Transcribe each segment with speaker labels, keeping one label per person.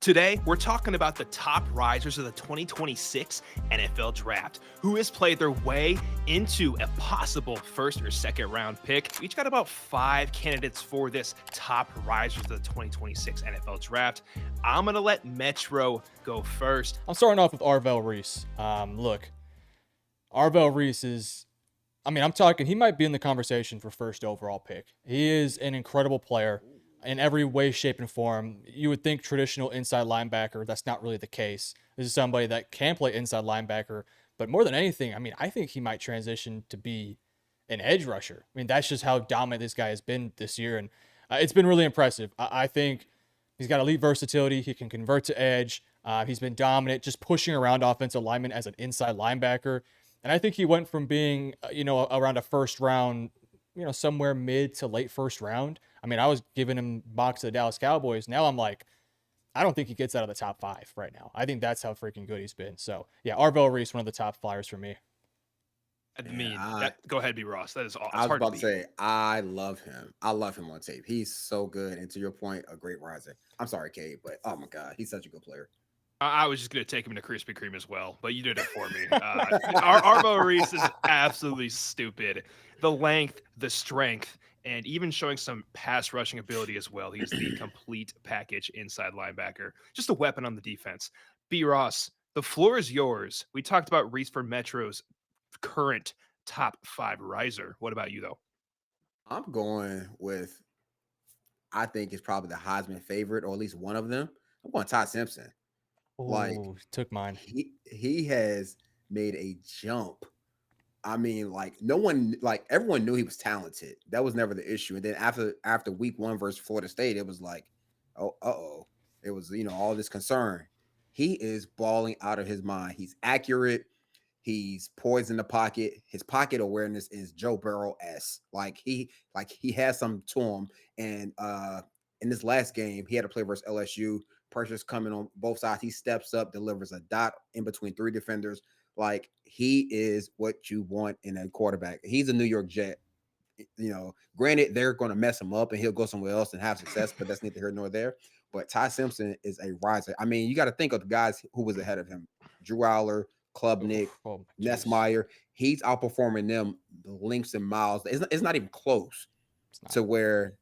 Speaker 1: Today, we're talking about the top risers of the 2026 NFL Draft, who has played their way into a possible first or second round pick. We each got about 5 candidates for this top risers of the 2026 NFL Draft. I'm going to let Metro go first.
Speaker 2: I'm starting off with Arvell Reese. Look, Arvell Reese is, I'm talking, he might be in the conversation for first overall pick. He is an incredible player in every way, shape, and form. You would think traditional inside linebacker. That's not really the case. This is somebody that can play inside linebacker, but more than anything, I think he might transition to be an edge rusher. That's just how dominant this guy has been this year, and it's been really impressive. I think he's got elite versatility. He can convert to edge. He's been dominant, just pushing around offensive linemen as an inside linebacker. And I think he went from being, around a first round, somewhere mid to late first round. I was giving him box to the Dallas Cowboys. Now I'm like, I don't think he gets out of the top 5 right now. I think that's how freaking good he's been. So yeah, Arvell Reese, one of the top flyers for me.
Speaker 1: Go ahead, B. Ross. That is all.
Speaker 3: I
Speaker 1: It's
Speaker 3: was
Speaker 1: hard to
Speaker 3: about to
Speaker 1: beat.
Speaker 3: say, I love him. I love him on tape. He's so good. And to your point, a great riser. I'm sorry, Cade, but oh my God, he's such a good player.
Speaker 1: I was just going to take him to Krispy Kreme as well, but you did it for me. Arvo Reese is absolutely stupid. The length, the strength, and even showing some pass rushing ability as well. He's the complete package inside linebacker. Just a weapon on the defense. B. Ross, the floor is yours. We talked about Reese for Metro's current top 5 riser. What about you, though?
Speaker 3: I'm going with, I think it's probably the Heisman favorite, or at least one of them. I'm going Todd Simpson. Like
Speaker 2: Oh, took mine.
Speaker 3: he has made a jump. Like no one, like everyone knew he was talented. That was never the issue. And then after week 1 versus Florida State, it was like, oh. It was, all this concern. He is balling out of his mind. He's accurate. He's poised in the pocket. His pocket awareness is Joe Burrow-esque. He has some to him. And in this last game, he had to play versus LSU. Pressure's coming on both sides. He steps up, delivers a dot in between 3 defenders. Like, he is what you want in a quarterback. He's a New York Jet. Granted, they're going to mess him up and he'll go somewhere else and have success, but that's neither here nor there. But Ty Simpson is a riser. You got to think of the guys who was ahead of him: Drew Aller, Klubnik,
Speaker 2: Oh,
Speaker 3: Nessmeyer. He's outperforming them links and miles. It's not even close to where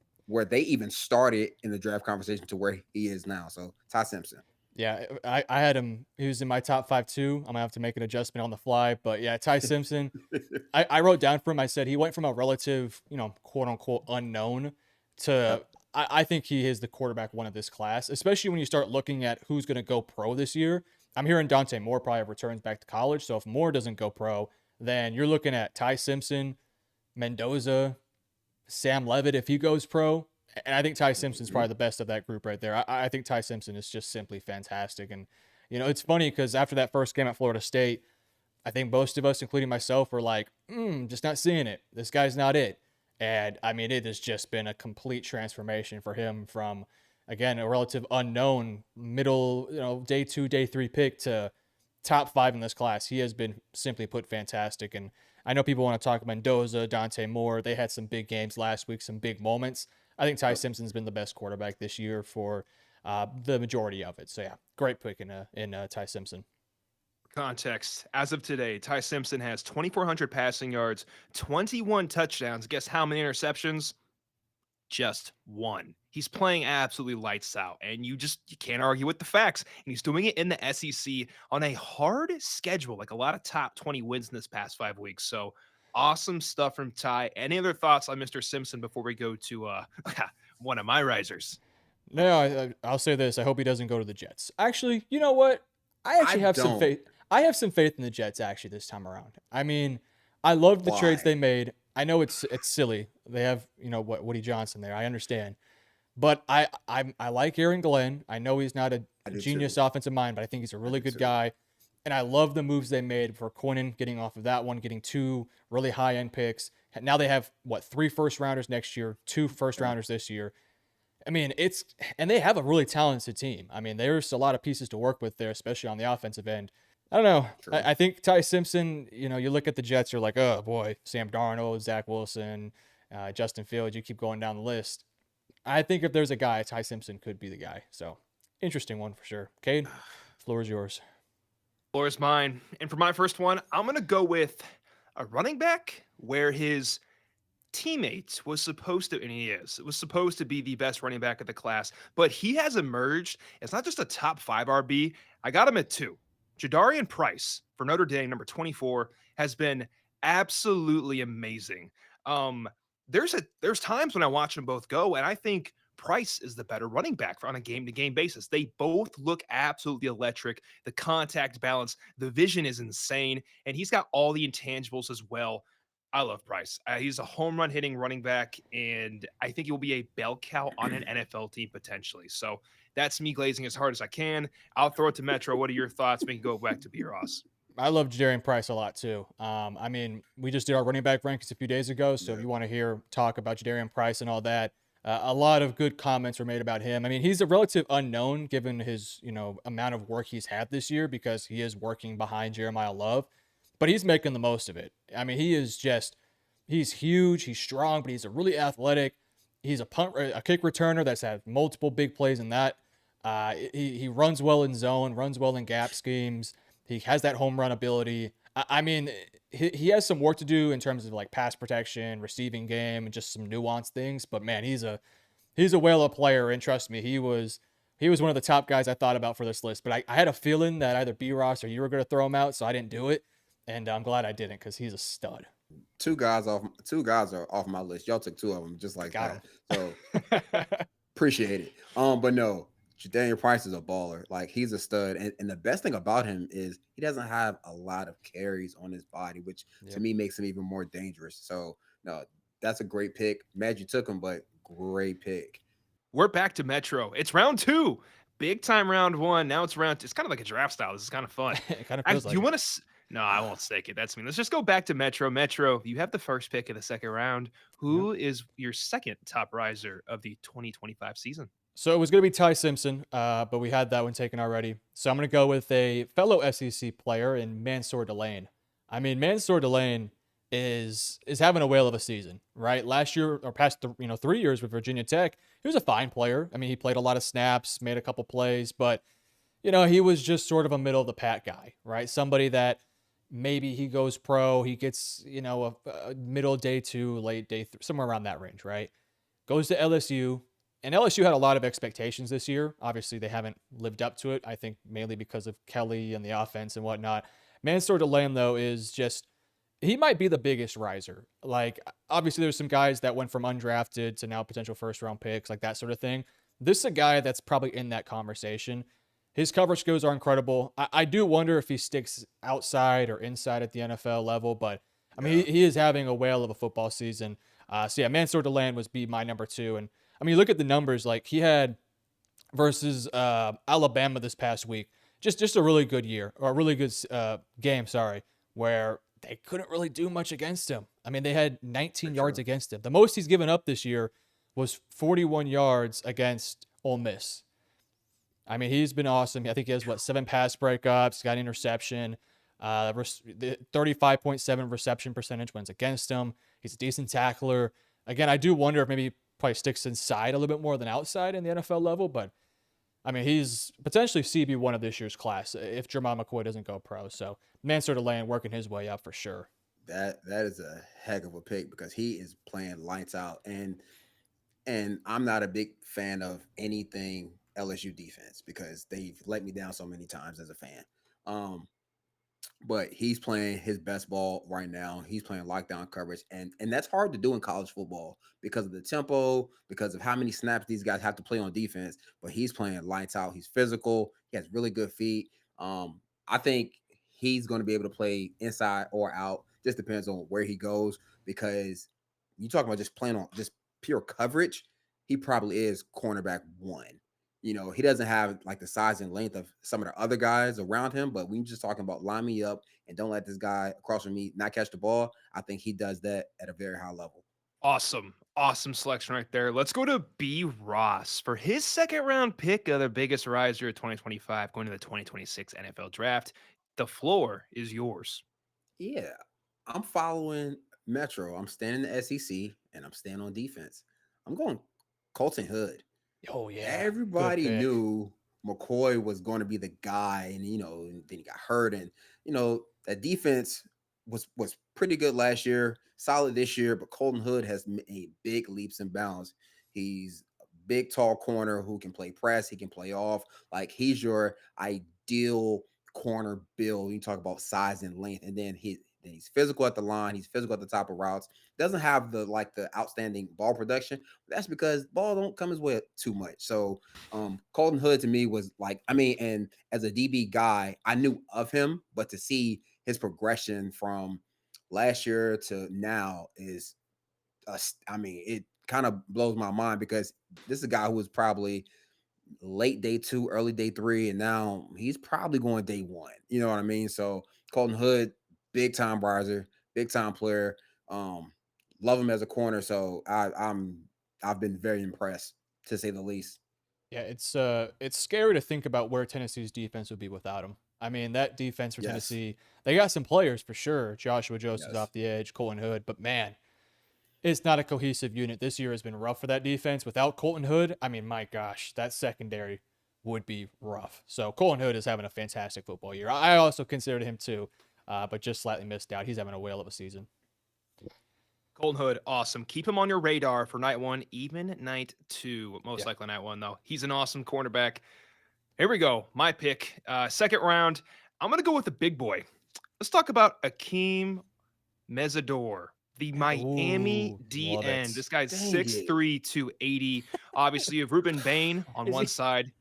Speaker 3: they even started in the draft conversation to where he is now. So Ty Simpson.
Speaker 2: Yeah, I had him. He was in my top 5 too. I'm gonna have to make an adjustment on the fly, but yeah, Ty Simpson. I wrote down for him. I said he went from a relative, quote unquote unknown to.
Speaker 3: Yep.
Speaker 2: I think he is the quarterback one of this class, especially when you start looking at who's going to go pro this year. I'm hearing Dante Moore probably returns back to college. So if Moore doesn't go pro, then you're looking at Ty Simpson, Mendoza, Sam Levitt if he goes pro. And I think Ty Simpson's probably the best of that group right there. I think Ty Simpson is just simply fantastic. And, it's funny because after that first game at Florida State, I think most of us, including myself, were like, just not seeing it. This guy's not it. And, it has just been a complete transformation for him from, again, a relative unknown middle, day 2, day 3 pick to top 5 in this class. He has been simply put fantastic. And I know people want to talk Mendoza, Dante Moore. They had some big games last week, some big moments. I think Ty Simpson's been the best quarterback this year for the majority of it. So, yeah, great pick in Ty Simpson.
Speaker 1: Context. As of today, Ty Simpson has 2,400 passing yards, 21 touchdowns. Guess how many interceptions? Just 1. He's playing absolutely lights out, and you can't argue with the facts. And he's doing it in the SEC on a hard schedule, like a lot of top 20 wins in this past 5 weeks. So awesome stuff from Ty. Any other thoughts on Mr. Simpson before we go to one of my risers?
Speaker 2: No, I'll say this. I hope he doesn't go to the Jets. Actually, you know what? I actually have some faith. I have some faith in the Jets actually this time around. I loved the trades they made. I know it's silly. They have, Woody Johnson there. I understand. But I like Aaron Glenn. I know he's not a genius offensive mind, but I think he's a really good guy. And I love the moves they made for Quinnen, getting off of that one, getting 2 really high-end picks. Now they have, 3 first-rounders next year, 2 first-rounders this year. And they have a really talented team. There's a lot of pieces to work with there, especially on the offensive end. I don't know. I think Ty Simpson, you look at the Jets, you're like, oh boy, Sam Darnold, Zach Wilson, Justin Fields, you keep going down the list. I think if there's a guy, Ty Simpson could be the guy. So Interesting one for sure. Cade, floor is yours.
Speaker 1: Floor is mine. And for my first one, I'm going to go with a running back where his teammate was supposed to, and he is, was supposed to be the best running back of the class, but he has emerged as not just a top 5 RB. I got him at 2. Jadarian Price for Notre Dame, number 24, has been absolutely amazing. Um, there's times when I watch them both go, and I think Price is the better running back on a game-to-game basis. They both look absolutely electric. The contact balance, the vision is insane, and he's got all the intangibles as well. I love Price. He's a home run hitting running back, and I think he will be a bell cow on an NFL team potentially. So that's me glazing as hard as I can. I'll throw it to Metro. What are your thoughts? We can go back to B. Ross.
Speaker 2: I love Jadarian Price a lot too. I mean, we just did our running back rankings a few days ago, so if
Speaker 3: Yeah.
Speaker 2: you want to hear talk about Jadarian Price and all that, a lot of good comments were made about him. I mean, he's a relative unknown given his amount of work he's had this year because he is working behind Jeremiah Love, but he's making the most of it. I mean, he's huge, he's strong, but he's a really athletic. He's a kick returner that's had multiple big plays in that. He runs well in zone, runs well in gap schemes. He has that home run ability. I mean, he has some work to do in terms of like pass protection, receiving game, and just some nuanced things. But man, he's a whale of a player, and trust me, he was one of the top guys I thought about for this list. But I had a feeling that either B Ross or you were going to throw him out, so I didn't do it, and I'm glad I didn't because he's a stud.
Speaker 3: Two guys are off my list. Y'all took two of them just like
Speaker 2: Got him.
Speaker 3: that. So appreciate it. But no, Daniel Price is a baller. Like he's a stud. And the best thing about him is he doesn't have a lot of carries on his body, which to
Speaker 2: Yep.
Speaker 3: me makes him even more dangerous. So no, that's a great pick. Mad you took him, but great pick.
Speaker 1: We're back to Metro. It's round 2. Big time round 1. Now it's round. It's kind of like a draft style. This is kind of fun.
Speaker 2: It kind of
Speaker 1: I,
Speaker 2: feels like
Speaker 1: you
Speaker 2: it.
Speaker 1: want to? No, I won't stake it. That's me. Let's just go back to Metro. Metro, you have the first pick of the second round.
Speaker 2: Yeah.
Speaker 1: Who is your second top riser of the 2025 season?
Speaker 2: So it was going to be Ty Simpson, but we had that one taken already. So I'm going to go with a fellow SEC player in Mansour Delane. I mean, Mansour Delane is having a whale of a season, right? Last year or past 3 years with Virginia Tech, he was a fine player. I mean, he played a lot of snaps, made a couple plays, but he was just sort of a middle of the pack guy, right? Somebody that maybe he goes pro, he gets a middle day 2, late day 3, somewhere around that range, right? Goes to LSU. And LSU had a lot of expectations this year. Obviously, they haven't lived up to it. I think mainly because of Kelly and the offense and whatnot. Mansour Delam, though, is just he might be the biggest riser. Like, obviously, there's some guys that went from undrafted to now potential first round picks, like that sort of thing. This is a guy that's probably in that conversation. His coverage skills are incredible. I do wonder if he sticks outside or inside at the NFL level, but I mean,
Speaker 3: Yeah.
Speaker 2: he is having a whale of a football season. So yeah, Mansour Deland was be my number 2, and I mean, you look at the numbers. Like he had versus Alabama this past week, just a really good year or a really good game. Sorry, where they couldn't really do much against him. I mean, they had 19
Speaker 3: For
Speaker 2: yards
Speaker 3: sure.
Speaker 2: against him. The most he's given up this year was 41 yards against Ole Miss. I mean, he's been awesome. I think he has 7 pass breakups, got an interception, 35.7 reception percentage when it's against him. He's a decent tackler. Again, I do wonder if maybe he probably sticks inside a little bit more than outside in the NFL level, but I mean, he's potentially CB1 of this year's class if Jermon McCoy doesn't go pro. So Mansour Deland working his way up for sure.
Speaker 3: That is a heck of a pick because he is playing lights out. And I'm not a big fan of anything LSU defense because they've let me down so many times as a fan. Um, but he's playing his best ball right now. He's playing lockdown coverage, and that's hard to do in college football because of the tempo, because of how many snaps these guys have to play on defense. But he's playing lights out. He's physical. He has really good feet. I think he's going to be able to play inside or out. Just depends on where he goes because you talk about just playing on just pure coverage. He probably is cornerback one. He doesn't have like the size and length of some of the other guys around him, but we just talking about line me up and don't let this guy across from me not catch the ball. I think he does that at a very high level.
Speaker 1: Awesome. Awesome selection right there. Let's go to B. Ross for his second round pick of the biggest riser of 2025 going to the 2026 NFL draft. The floor is yours.
Speaker 3: Yeah, I'm following Metro. I'm staying in the SEC and I'm staying on defense. I'm going Colton Hood.
Speaker 2: Oh yeah, good
Speaker 3: Everybody
Speaker 2: pick.
Speaker 3: knew McCoy was going to be the guy, and and then he got hurt, and that defense was pretty good last year, solid this year, but Colton Hood has made big leaps and bounds. He's a big, tall corner who can play press, he can play off. Like he's your ideal corner build. You talk about size and length, and then he's physical at the line, he's physical at the top of routes. Doesn't have the outstanding ball production. That's because ball don't come his way too much. So Colton Hood to me was like, I mean, and as a DB guy, I knew of him, but to see his progression from last year to now is, I mean, it kind of blows my mind because this is a guy who was probably late day two, early day three, and now he's probably going day one. You know what I mean? So Colton Hood, big time riser, big time player. Um, love him as a corner. So I've been very impressed to say the least.
Speaker 2: Yeah, it's scary to think about where Tennessee's defense would be without him. I mean, that defense for
Speaker 3: Yes.
Speaker 2: Tennessee, they got some players for sure. Joshua Joseph's
Speaker 3: Yes.
Speaker 2: off the edge, Colton Hood, but man, it's not a cohesive unit. This year has been rough for that defense. Without Colton Hood, I mean, my gosh, that secondary would be rough. So Colton Hood is having a fantastic football year. I also considered him too, but just slightly missed out. He's having a whale of a season.
Speaker 1: Colton Hood, awesome. Keep him on your radar for night one, even night two. Most likely night one, though. He's an awesome cornerback. Here we go. My pick. Second round. I'm going to go with the big boy. Let's talk about Akeem Mesidor, the Miami
Speaker 2: Ooh, love
Speaker 1: DN.
Speaker 2: it.
Speaker 1: This guy's
Speaker 3: Dang it.
Speaker 1: 6'3", 280. Obviously, you have Ruben Bain on
Speaker 2: Is
Speaker 1: one
Speaker 2: he-
Speaker 1: side.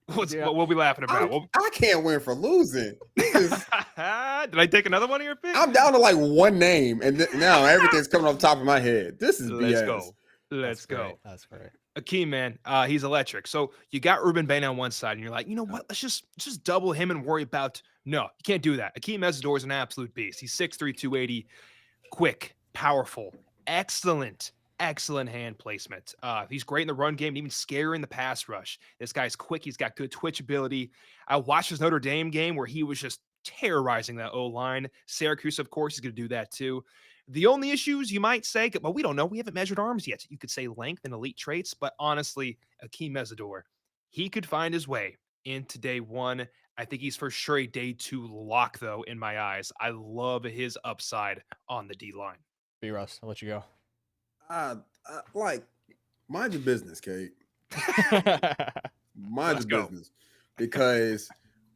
Speaker 2: Yeah.
Speaker 1: What we'll be laughing about?
Speaker 3: I can't win for losing. This is
Speaker 1: Did I take another one of your picks?
Speaker 3: I'm down to like one name, and now everything's coming off the top of my head. This is
Speaker 1: Let's
Speaker 3: BS.
Speaker 1: go. Let's
Speaker 2: That's great.
Speaker 1: go.
Speaker 2: That's great.
Speaker 1: Akeem, man, he's electric. So you got Ruben Bain on one side, and you're like, you know what? Let's just double him and worry about. No, you can't do that. Akeem Mesidor is an absolute beast. He's 6'3", 280, quick, powerful, excellent hand placement. He's great in the run game, and even scary in the pass rush. This guy's quick. He's got good twitch ability. I watched his Notre Dame game where he was just terrorizing that O-line. Syracuse, of course, is going to do that too. The only issues you might say, well, we don't know. We haven't measured arms yet. You could say length and elite traits, but honestly, Akeem Mesidor, he could find his way into day one. I think he's for sure a day two lock, though, in my eyes. I love his upside on the D line.
Speaker 2: B. Russ, I'll let you go.
Speaker 3: Like, mind your business, Kate. Mind
Speaker 1: Let's
Speaker 3: your
Speaker 1: go.
Speaker 3: business, because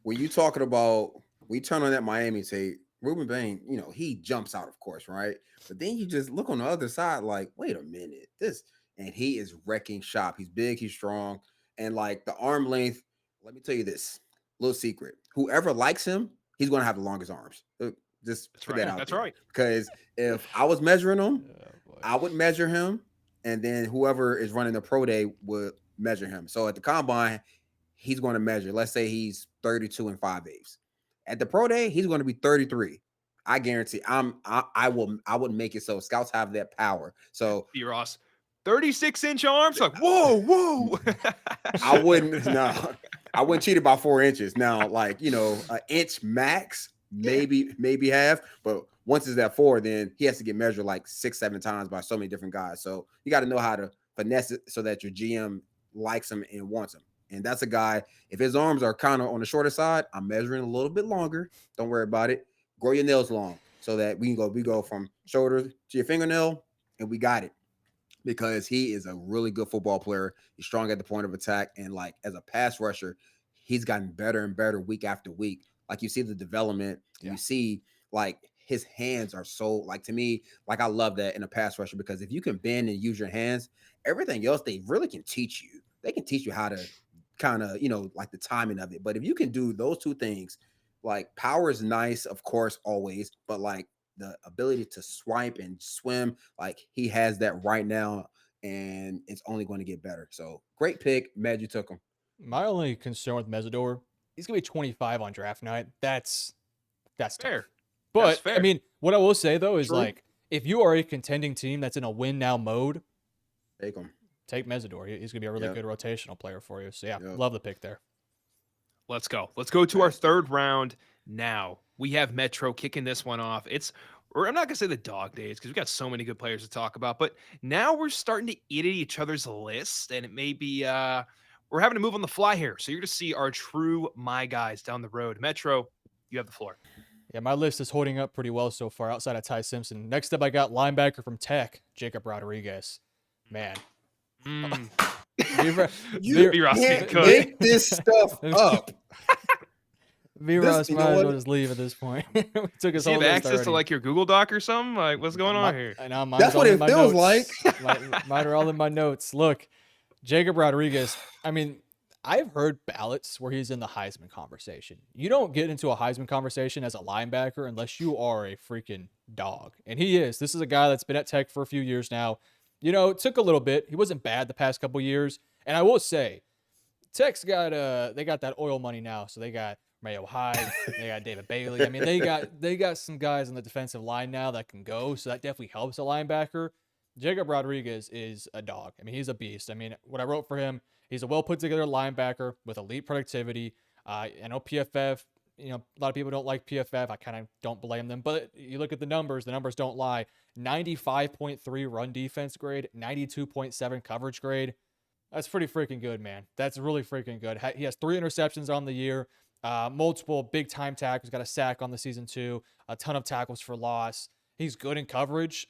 Speaker 3: when you talking about we turn on that Miami tape, Ruben Bain, he jumps out, of course, right? But then you just look on the other side, like, wait a minute, and he is wrecking shop. He's big, he's strong, and like the arm length. Let me tell you this little secret: whoever likes him, he's going to have the longest arms. Just
Speaker 1: That's
Speaker 3: put
Speaker 1: right.
Speaker 3: that out
Speaker 1: That's
Speaker 3: there.
Speaker 1: right.
Speaker 3: Because if I was measuring him,
Speaker 2: Oh, boy.
Speaker 3: I would measure him, and then whoever is running the pro day would measure him. So at the combine, he's going to measure. Let's say he's 32 and 5/8. At the pro day, he's going to be 33. I guarantee. I would make it so scouts have that power. So
Speaker 1: B. Ross, 36-inch arms. Like, whoa.
Speaker 3: I wouldn't no, I wouldn't cheat about 4 inches. Now, like an inch max, maybe half, but once it's at 4, then he has to get measured like 6-7 times by so many different guys. So you got to know how to finesse it so that your GM likes him and wants him. And that's a guy. If his arms are kind of on the shorter side, I'm measuring a little bit longer. Don't worry about it. Grow your nails long so that we go from shoulder to your fingernail, and we got it, because he is a really good football player. He's strong at the point of attack, and like as a pass rusher, he's gotten better and better week after week. Like you see the development,
Speaker 2: Yeah.
Speaker 3: you see like his hands are so, like, to me, like I love that in a pass rusher, because if you can bend and use your hands, everything else they really can teach you. They can teach you how to kind of, like the timing of it. But if you can do those two things, like power is nice, of course, always, but like the ability to swipe and swim, like he has that right now, and it's only going to get better. So great pick, Mad, you took him.
Speaker 2: My only concern with Mesidor, he's gonna be 25 on draft night. That's tough.
Speaker 1: Fair.
Speaker 2: But
Speaker 1: fair.
Speaker 2: I mean, what I will say though is
Speaker 3: True.
Speaker 2: like, if you are a contending team that's in a win now mode,
Speaker 3: Take him.
Speaker 2: take Mesidor. He's gonna be a really
Speaker 3: Yep.
Speaker 2: good rotational player for you. So yeah,
Speaker 3: Yep.
Speaker 2: love the pick there.
Speaker 1: Let's go. Let's go to our third round now. We have Metro kicking this one off. Or I'm not gonna say the dog days because we got so many good players to talk about, but now we're starting to eat at each other's list, and it may be we're having to move on the fly here. So you're going to see our true my guys down the road. Metro, you have the floor.
Speaker 2: Yeah, my list is holding up pretty well so far outside of Ty Simpson. Next up, I got linebacker from Tech, Jacob Rodriguez. Man.
Speaker 1: Mm.
Speaker 2: V-
Speaker 3: You
Speaker 2: V-
Speaker 1: B-Ross getting
Speaker 3: can't
Speaker 1: cooked.
Speaker 3: make this stuff up.
Speaker 2: V-Ross
Speaker 3: You
Speaker 2: might
Speaker 3: know
Speaker 2: as
Speaker 3: what?
Speaker 2: well just leave at this point. We took his
Speaker 1: Does he
Speaker 2: whole
Speaker 1: have
Speaker 2: list
Speaker 1: access
Speaker 2: already.
Speaker 1: to like your Google Doc or something? Like, what's going on here?
Speaker 2: I know mine's
Speaker 3: That's
Speaker 2: all
Speaker 3: what
Speaker 2: in
Speaker 3: it
Speaker 2: my
Speaker 3: feels
Speaker 2: notes.
Speaker 3: like.
Speaker 2: Mine are all in my notes. Look, Jacob Rodriguez. I mean, I've heard ballots where he's in the Heisman conversation. You don't get into a Heisman conversation as a linebacker unless you are a freaking dog. And he is. This is a guy that's been at Tech for a few years now. You know, it took a little bit. He wasn't bad the past couple years. And I will say, Tech's got they got that oil money now. So they got Mayo Hyde, they got David Bailey. I mean, they got some guys on the defensive line now that can go. So that definitely helps a linebacker. Jacob Rodriguez is a dog. I mean, he's a beast. I mean, what I wrote for him, he's a well put together linebacker with elite productivity. I know PFF, you know, a lot of people don't like PFF. I kind of don't blame them, but you look at the numbers don't lie. 95.3 run defense grade, 92.7 coverage grade. That's pretty freaking good, man. That's really freaking good. He has 3 interceptions on the year, multiple big time tackles, got a sack on the season too, a ton of tackles for loss. He's good in coverage.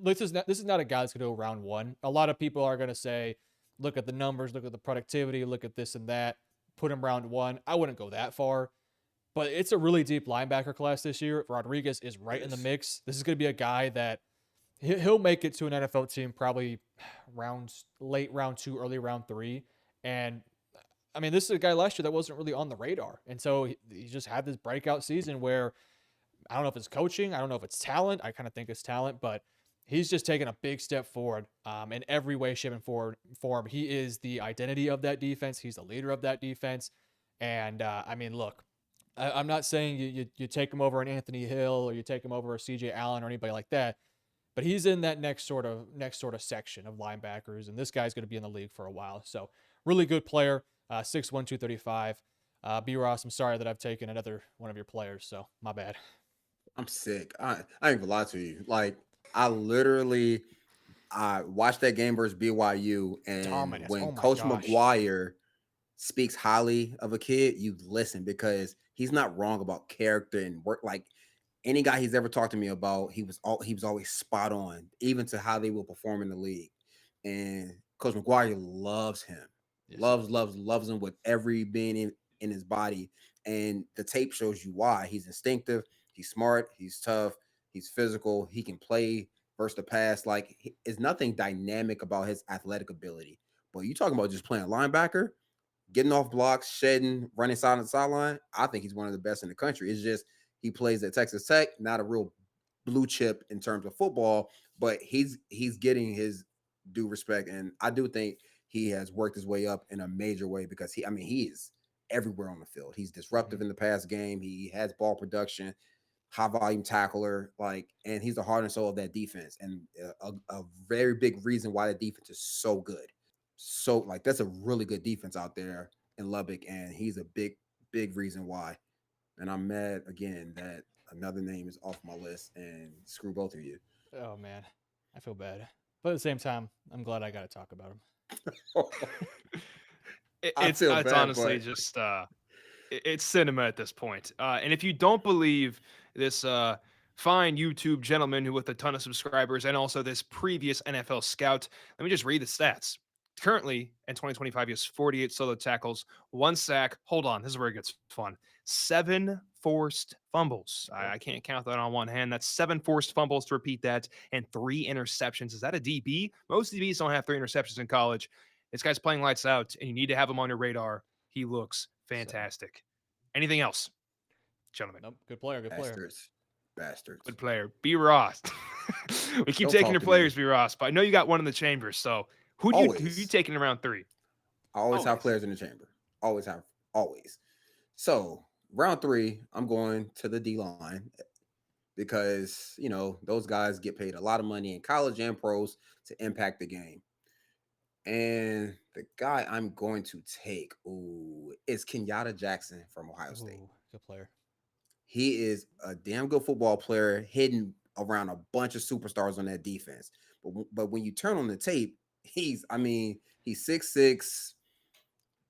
Speaker 2: This is not a guy that's going to go round one. A lot of people are going to say, look at the numbers, look at the productivity, look at this and that, put him round one. I wouldn't go that far, but it's a really deep linebacker class this year. Rodriguez is right in the mix. This is going to be a guy that he'll make it to an NFL team probably late round 2, early round 3. And I mean, this is a guy last year that wasn't really on the radar. And so he just had this breakout season where I don't know if it's coaching, I don't know if it's talent. I kind of think it's talent, but he's just taken a big step forward in every way, shape, and form. He is the identity of that defense. He's the leader of that defense. And I mean, look, I'm not saying you take him over an Anthony Hill or you take him over a CJ Allen or anybody like that, but he's in that next sort of section of linebackers, and this guy's going to be in the league for a while. So really good player, 6'1", 235. B. Ross, I'm sorry that I've taken another one of your players, so my bad.
Speaker 3: I'm sick. I ain't gonna lie to you. Like I watched that game versus BYU, and
Speaker 2: Dominance.
Speaker 3: when
Speaker 2: Oh my
Speaker 3: Coach
Speaker 2: gosh.
Speaker 3: McGuire speaks highly of a kid, you listen because he's not wrong about character and work. Like any guy he's ever talked to me about, he was always spot on, even to how they will perform in the league. And Coach McGuire loves him,
Speaker 2: Yes, sir.
Speaker 3: loves him with every being in his body. And the tape shows you why. He's instinctive, he's smart, he's tough, he's physical, he can play versus the pass. Like it's nothing dynamic about his athletic ability. But you talking about just playing linebacker, getting off blocks, shedding, running side to sideline. I think he's one of the best in the country. It's just he plays at Texas Tech, not a real blue chip in terms of football, but he's getting his due respect, and I do think he has worked his way up in a major way because he is everywhere on the field. He's disruptive
Speaker 2: Mhm.
Speaker 3: in the pass game. He has ball production, high volume tackler, like, and he's the heart and soul of that defense, and a very big reason why the defense is so good. So like that's a really good defense out there in Lubbock, and he's a big reason why. And I'm mad again that another name is off my list, and screw both of you.
Speaker 2: Oh man, I feel bad, but at the same time, I'm glad I got to talk about him.
Speaker 3: I
Speaker 1: It's
Speaker 3: feel
Speaker 1: it's
Speaker 3: bad,
Speaker 1: honestly
Speaker 3: but
Speaker 1: just it's cinema at this point. And if you don't believe this fine YouTube gentleman who with a ton of subscribers and also this previous NFL scout, let me just read the stats. Currently in 2025, he has 48 solo tackles, 1 sack. Hold on, this is where it gets fun. 7 forced fumbles.
Speaker 2: Yep.
Speaker 1: I can't count that on one hand. That's 7 forced fumbles to repeat that, and 3 interceptions. Is that a DB? Most DBs don't have 3 interceptions in college. This guy's playing lights out, and you need to have him on your radar. He looks
Speaker 2: Same.
Speaker 1: fantastic. Anything else, gentlemen?
Speaker 2: Nope. Good player. Good player.
Speaker 3: bastards.
Speaker 1: Good player. B. Ross. We keep
Speaker 3: Don't
Speaker 1: taking
Speaker 3: talk
Speaker 1: your
Speaker 3: to me.
Speaker 1: players, B. Ross, but I know you got one in the chamber. So who you
Speaker 3: Always,
Speaker 1: taking in round 3?
Speaker 3: I always have
Speaker 1: Always.
Speaker 3: players in the chamber. Always have, always. So round three, I'm going to the D line because those guys get paid a lot of money in college and pros to impact the game. And the guy I'm going to take, is Kenyatta Jackson from Ohio State.
Speaker 2: Ooh, good player.
Speaker 3: He is a damn good football player, hidden around a bunch of superstars on that defense. But when you turn on the tape, he's 6'6",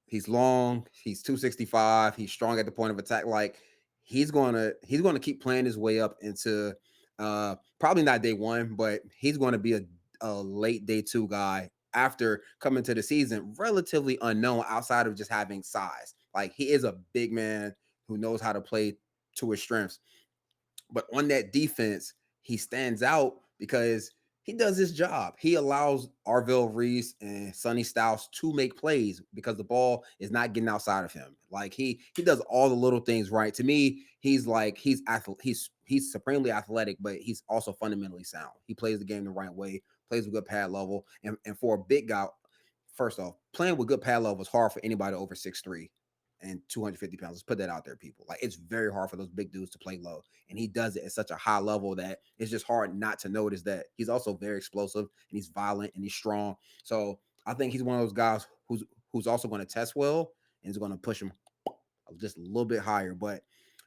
Speaker 3: He's long. He's 265. He's strong at the point of attack. Like he's gonna keep playing his way up into probably not day one, but he's gonna be a late day two guy after coming to the season relatively unknown outside of just having size. Like he is a big man who knows how to play to his strengths. But on that defense, he stands out because he does his job. He allows Arvell Reese and Sonny Styles to make plays because the ball is not getting outside of him. Like he does all the little things right. To me, he's supremely athletic, but he's also fundamentally sound. He plays the game the right way, plays with good pad level, and for a big guy, first off, playing with good pad level is hard for anybody over 6'3" and 250 pounds. Let's put that out there, people. Like it's very hard for those big dudes to play low. And he does it at such a high level that it's just hard not to notice that he's also very explosive and he's violent and he's strong. So I think he's one of those guys who's also going to test well and is going to push him just a little bit higher. But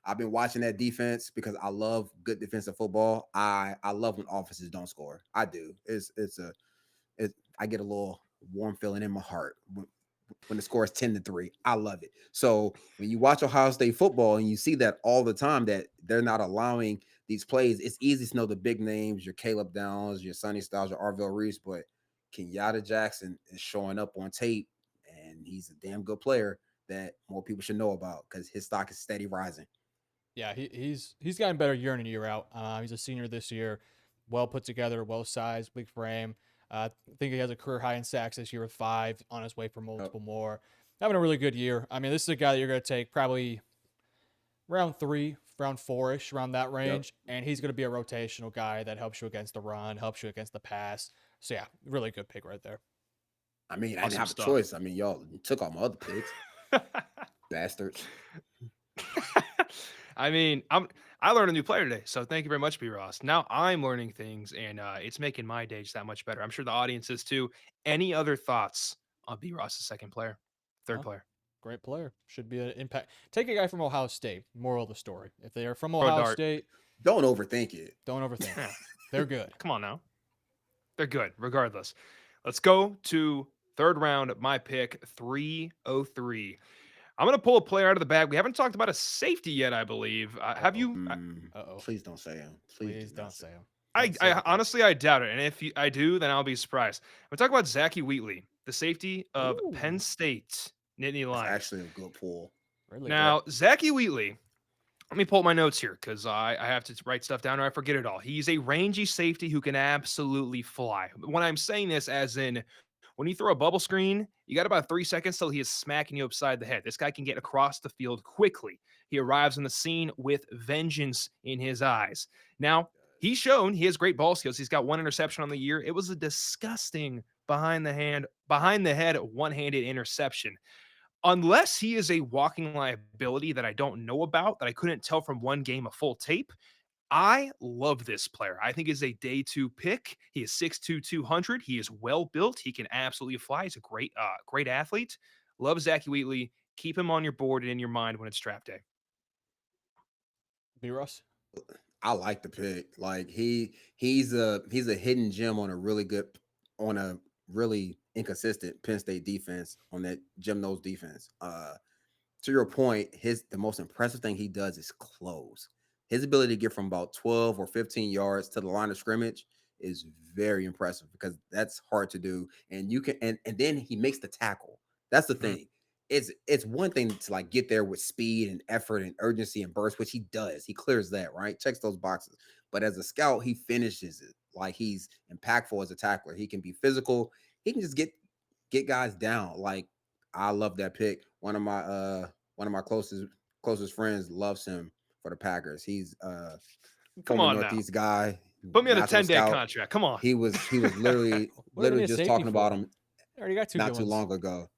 Speaker 3: I've been watching that defense because I love good defensive football. I love when offenses don't score. I do. I get a little warm feeling in my heart when the score is 10-3. I love it. So when you watch Ohio State football and you see that all the time that they're not allowing these plays, it's easy to know the big names, your Caleb Downs, your Sonny Styles, your Arvell Reese, but Kenyatta Jackson is showing up on tape and he's a damn good player that more people should know about because his stock is steady rising.
Speaker 2: Yeah, he's gotten better year in and year out. He's a senior this year, well put together, well sized, big frame. I think he has a career high in sacks this year with 5, on his way for multiple more. Having a really good year. I mean, this is a guy that you're going to take probably round 3, round 4-ish, around that range, and he's going to be a rotational guy that helps you against the run, helps you against the pass. So yeah, really good pick right there.
Speaker 3: I mean, I didn't
Speaker 1: Awesome
Speaker 3: have
Speaker 1: stuff.
Speaker 3: a choice. I mean, y'all took all my other picks, bastards.
Speaker 1: I mean, I learned a new player today, so thank you very much, B. Ross. Now I'm learning things, and it's making my day just that much better. I'm sure the audience is too. Any other thoughts on B. Ross's second player, third
Speaker 2: Huh?
Speaker 1: player?
Speaker 2: Great player. Should be an impact. Take a guy from Ohio State. Moral of the story. If they are from
Speaker 1: Throw a
Speaker 2: Ohio
Speaker 1: dart.
Speaker 2: State,
Speaker 3: Don't overthink it.
Speaker 2: don't overthink it.
Speaker 1: Yeah,
Speaker 2: They're good.
Speaker 1: come on now. They're good, regardless. Let's go to third round. My pick, 303. I'm going to pull a player out of the bag. We haven't talked about a safety yet, I believe. Have
Speaker 3: Uh-oh.
Speaker 1: you?
Speaker 2: Uh-oh.
Speaker 3: Please don't say him. Please
Speaker 2: Please
Speaker 3: do not
Speaker 2: don't
Speaker 3: say
Speaker 2: say
Speaker 3: him.
Speaker 2: him.
Speaker 1: I,
Speaker 2: Don't say
Speaker 1: I
Speaker 2: it.
Speaker 1: honestly I doubt it, and if I do, then I'll be surprised. I'm talking about Zachy Wheatley, the safety of Penn
Speaker 2: Ooh,
Speaker 1: State Nittany
Speaker 3: That's
Speaker 1: Lions.
Speaker 3: actually a good pull.
Speaker 2: really good.
Speaker 1: Now, Zachy Wheatley, let me pull up my notes here because I have to write stuff down or I forget it all. He's a rangy safety who can absolutely fly. When I'm saying this, as in when you throw a bubble screen, you got about 3 seconds till he is smacking you upside the head. This guy can get across the field quickly. He arrives on the scene with vengeance in his eyes. Now, he's shown he has great ball skills. He's got 1 interception on the year. It was a disgusting behind the head one-handed interception. Unless he is a walking liability that I don't know about, that I couldn't tell from one game of full tape, I love this player. I think he's a day 2 pick. He is 6'2", 200. He is well built. He can absolutely fly. He's a great athlete. Love Zachy Wheatley. Keep him on your board and in your mind when it's draft day.
Speaker 2: B. Russ.
Speaker 3: I like the pick. Like he's a hidden gem on a really inconsistent Penn State defense on that Jim Knowles defense. To your point, the most impressive thing he does is close. His ability to get from about 12 or 15 yards to the line of scrimmage is very impressive because that's hard to do. And you can and then he makes the tackle. That's the
Speaker 1: Mhm.
Speaker 3: thing. It's one thing to like get there with speed and effort and urgency and burst, which he does. He clears that, right? Checks those boxes. But as a scout, he finishes it. Like he's impactful as a tackler. He can be physical. He can just get guys down. Like I love that pick. One of my closest friends loves him for the Packers. He's
Speaker 1: Come
Speaker 3: former
Speaker 1: on now.
Speaker 3: Northeast guy,
Speaker 1: Put me on a
Speaker 3: national
Speaker 1: 10-day
Speaker 3: scout.
Speaker 1: contract. Come on.
Speaker 3: He was literally
Speaker 2: What do they need a
Speaker 3: just
Speaker 2: safety
Speaker 3: talking about
Speaker 2: for?
Speaker 3: him
Speaker 2: They already got 2
Speaker 3: not
Speaker 2: good
Speaker 3: too
Speaker 2: ones.
Speaker 3: long ago.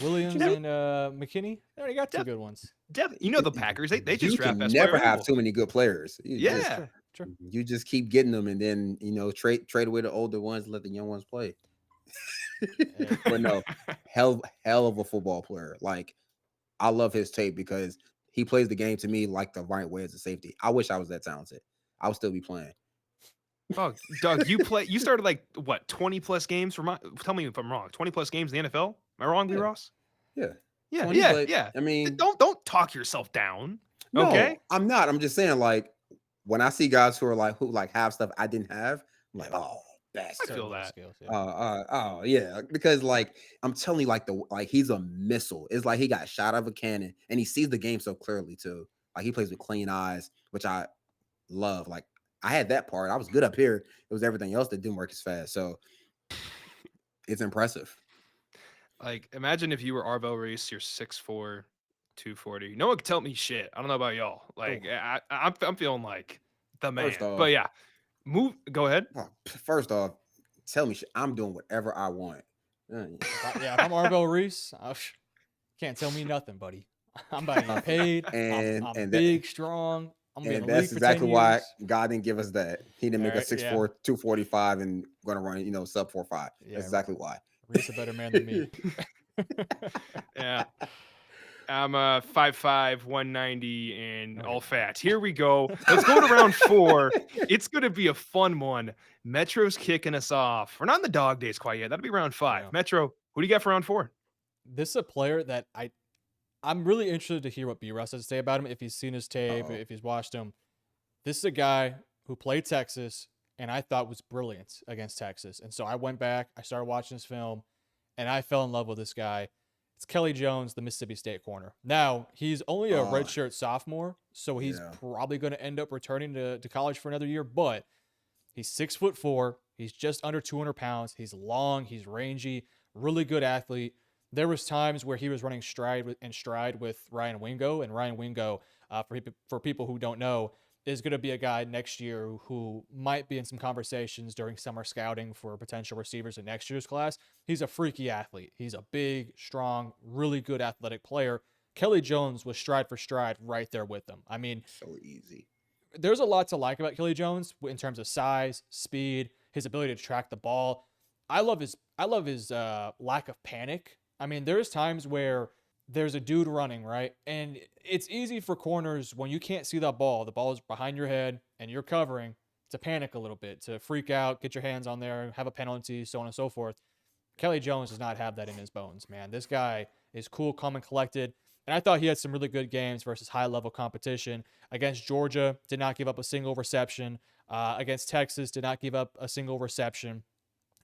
Speaker 2: Williams
Speaker 1: Def-
Speaker 2: and McKinney. They already got 2 good ones.
Speaker 1: You know the Packers. They just
Speaker 3: You
Speaker 1: draft
Speaker 3: can
Speaker 1: best player
Speaker 3: never have
Speaker 1: available.
Speaker 3: too many good players.
Speaker 1: Yeah.
Speaker 2: Sure.
Speaker 3: You just keep getting them, and then trade away the older ones, let the young ones play.
Speaker 2: Hey,
Speaker 3: But no, hell of a football player. Like I love his tape because he plays the game to me like the right way as a safety. I wish I was that talented. I would still be playing.
Speaker 1: Doug, you started like what 20 plus games for my. Tell me if I'm wrong. 20 plus games in the NFL. Am I wrong, B
Speaker 3: Yeah,
Speaker 1: Ross?
Speaker 3: yeah,
Speaker 1: Yeah,
Speaker 3: 20.
Speaker 1: yeah,
Speaker 3: But
Speaker 1: yeah.
Speaker 3: I mean,
Speaker 1: Don't talk yourself down. Okay,
Speaker 3: no, I'm not. I'm just saying, like, when I see guys who like have stuff I didn't have, I'm like,
Speaker 2: Yeah.
Speaker 3: oh,
Speaker 1: I
Speaker 2: Certain
Speaker 1: feel
Speaker 3: bastard.
Speaker 2: life
Speaker 1: that.
Speaker 2: skills. Yeah.
Speaker 3: Oh yeah, because like I'm telling you, like he's a missile. It's like he got shot out of a cannon, and he sees the game so clearly too. Like he plays with clean eyes, which I love. Like I had that part. I was good up here. It was everything else that didn't work as fast. So it's impressive.
Speaker 1: Like, imagine if you were Arvel Reese, you're 6'4", 240. No one can tell me shit. I don't know about y'all.
Speaker 3: Oh,
Speaker 1: Like, I'm feeling like the
Speaker 3: first
Speaker 1: man. But
Speaker 3: off,
Speaker 1: yeah, move. Go ahead.
Speaker 3: first off, tell me shit. I'm doing whatever I want.
Speaker 2: If I'm Arvell Reese, can't tell me nothing, buddy. I'm about to get
Speaker 3: Nothing.
Speaker 2: paid. I'm
Speaker 3: And that
Speaker 2: big, strong. I'm gonna be in
Speaker 3: and
Speaker 2: the league
Speaker 3: that's
Speaker 2: for 10
Speaker 3: exactly why
Speaker 2: years.
Speaker 3: God didn't give us that. He didn't
Speaker 2: All
Speaker 3: make us
Speaker 2: right,
Speaker 3: six
Speaker 2: yeah,
Speaker 3: four, 245, and gonna run, sub 4.5. That's
Speaker 2: yeah.
Speaker 3: exactly why.
Speaker 2: Reese a better man than me.
Speaker 1: Yeah. I'm 5'5", 190, and
Speaker 2: No,
Speaker 1: all
Speaker 2: you're not.
Speaker 1: fat. Here we go. Let's go to round 4. It's gonna be a fun one. Metro's kicking us off. We're not in the dog days quite yet. That'll be round 5.
Speaker 2: Yeah.
Speaker 1: Metro, who do you got for round 4?
Speaker 2: This is a player that I'm really interested to hear what B Russ has to say about him. If he's seen his tape,
Speaker 3: Uh-oh.
Speaker 2: if he's watched him. This is a guy who played Texas and I thought was brilliant against Texas. And so I went back, I started watching his film, and I fell in love with this guy. It's Kelly Jones, the Mississippi State corner. Now, he's only a
Speaker 3: Uh,
Speaker 2: redshirt sophomore, so he's
Speaker 3: yeah.
Speaker 2: probably going to end up returning to college for another year, but he's 6'4". He's just under 200 pounds. He's long, he's rangy, really good athlete. There was times where he was running stride with Ryan Wingo, and Ryan Wingo, for people who don't know, is going to be a guy next year who might be in some conversations during summer scouting for potential receivers in next year's class. He's a freaky athlete. He's a big, strong, really good athletic player. Kelly Jones was stride for stride right there with him. I mean,
Speaker 3: So easy.
Speaker 2: there's a lot to like about Kelly Jones in terms of size, speed, his ability to track the ball. I love his lack of panic. I mean, there's times where there's a dude running, right? And it's easy for corners when you can't see the ball is behind your head and you're covering, to panic a little bit, to freak out, get your hands on there, have a penalty, so on and so forth. Kelly Jones does not have that in his bones, man. This guy is cool, calm, and collected. And I thought he had some really good games versus high level competition. Against Georgia, did not give up a single reception. Against Texas, did not give up a single reception.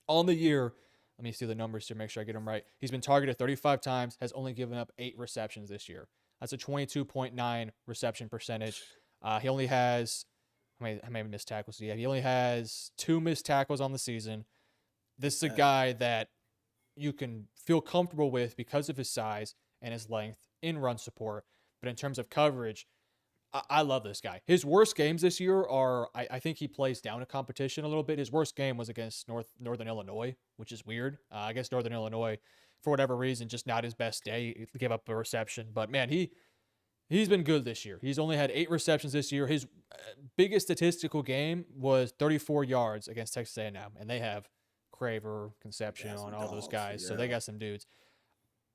Speaker 2: On the year, let me see the numbers to make sure I get them right. He's been targeted 35 times, has only given up 8 receptions this year. That's a 22.9 reception percentage. He only has, how many missed tackles do he have? He only has 2 missed tackles on the season. This is a guy that you can feel comfortable with because of his size and his length in run support. But in terms of coverage, I love this guy. His worst games this year are, I think he plays down to competition a little bit. His worst game was against Northern Illinois, which is weird. Against Northern Illinois, for whatever reason, just not his best day. He gave up a reception. But man, he's been good this year. He's only had 8 receptions this year. His biggest statistical game was 34 yards against Texas A&M, and they have Craver, Concepcion,
Speaker 3: Some
Speaker 2: and all those
Speaker 3: dogs.
Speaker 2: guys. So
Speaker 3: Yeah.
Speaker 2: they got some dudes.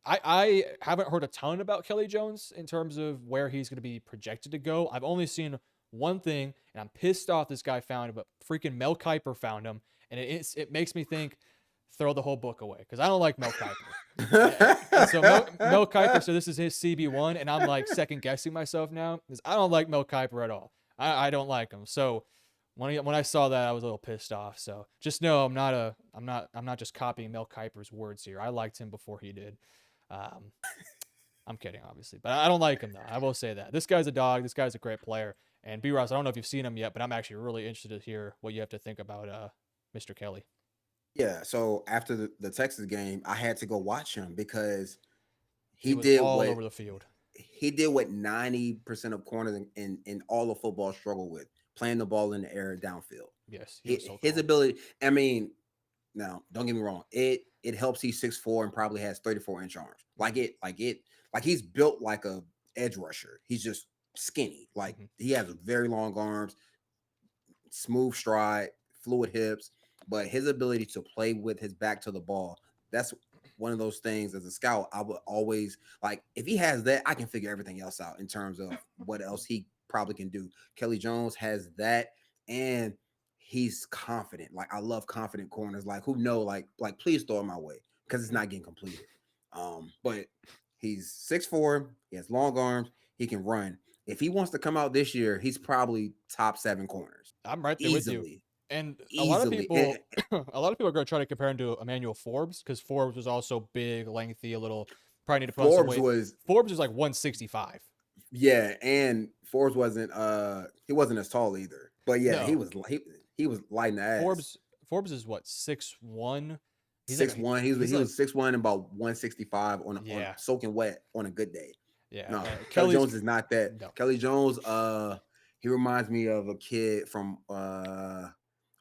Speaker 2: I haven't heard a ton about Kelly Jones in terms of where he's going to be projected to go. I've only seen one thing, and I'm pissed off this guy found him, but freaking Mel Kiper found him, and it makes me think, throw the whole book away, because I don't like Mel Kiper. And so Mel Kiper, so this is his CB1, and I'm like second guessing myself now because I don't like Mel Kiper at all. I don't like him. So when I saw that, I was a little pissed off. So just know I'm not just copying Mel Kiper's words here. I liked him before he did. Um, I'm kidding, obviously, but I don't like him though. I will say that this guy's a dog. This guy's a great player. And B Ross, I don't know if you've seen him yet, but I'm actually really interested to hear what you have to think about Mr. Kelly.
Speaker 3: Yeah. So after the Texas game, I had to go watch him because
Speaker 2: He
Speaker 3: he
Speaker 2: was
Speaker 3: did
Speaker 2: all
Speaker 3: what
Speaker 2: over the field.
Speaker 3: he did what 90% of corners in all of football struggle with, playing the ball in the air downfield.
Speaker 2: Yes, he was so
Speaker 3: His
Speaker 2: cool.
Speaker 3: ability, I mean, now don't get me wrong, it helps he's 6'4" and probably has 34-inch arms. Like he's built like a edge rusher. He's just skinny. Like
Speaker 2: Mhm.
Speaker 3: he has very long arms, smooth stride, fluid hips, but his ability to play with his back to the ball, that's one of those things. As a scout, I would always like, if he has that, I can figure everything else out in terms of what else he probably can do. Kelly Jones has that, and he's confident. Like I love confident corners, like who know, like please throw it my way because it's not getting completed. But he's 6'4", he has long arms, he can run. If he wants to come out this year, he's probably top 7 corners.
Speaker 2: I'm right there with you.
Speaker 3: Easily.
Speaker 2: And a lot of
Speaker 3: Easily.
Speaker 2: people, a lot of people are going to try to compare him to Emmanuel Forbes because Forbes was also big, lengthy, a little. Probably need to put on some
Speaker 3: Forbes
Speaker 2: weight.
Speaker 3: was
Speaker 2: Forbes is like 165.
Speaker 3: yeah, and Forbes wasn't he wasn't as tall either. But yeah,
Speaker 2: No,
Speaker 3: he was light in the ass.
Speaker 2: Forbes is what 6'1". He's like
Speaker 3: 6'1".
Speaker 2: he's
Speaker 3: He
Speaker 2: like
Speaker 3: was 6'1" and about 165 on
Speaker 2: yeah
Speaker 3: soaking wet on a good day.
Speaker 2: yeah.
Speaker 3: No, Kelly
Speaker 2: Kelly's
Speaker 3: Jones is not that.
Speaker 2: no.
Speaker 3: Kelly Jones, he reminds me of a kid from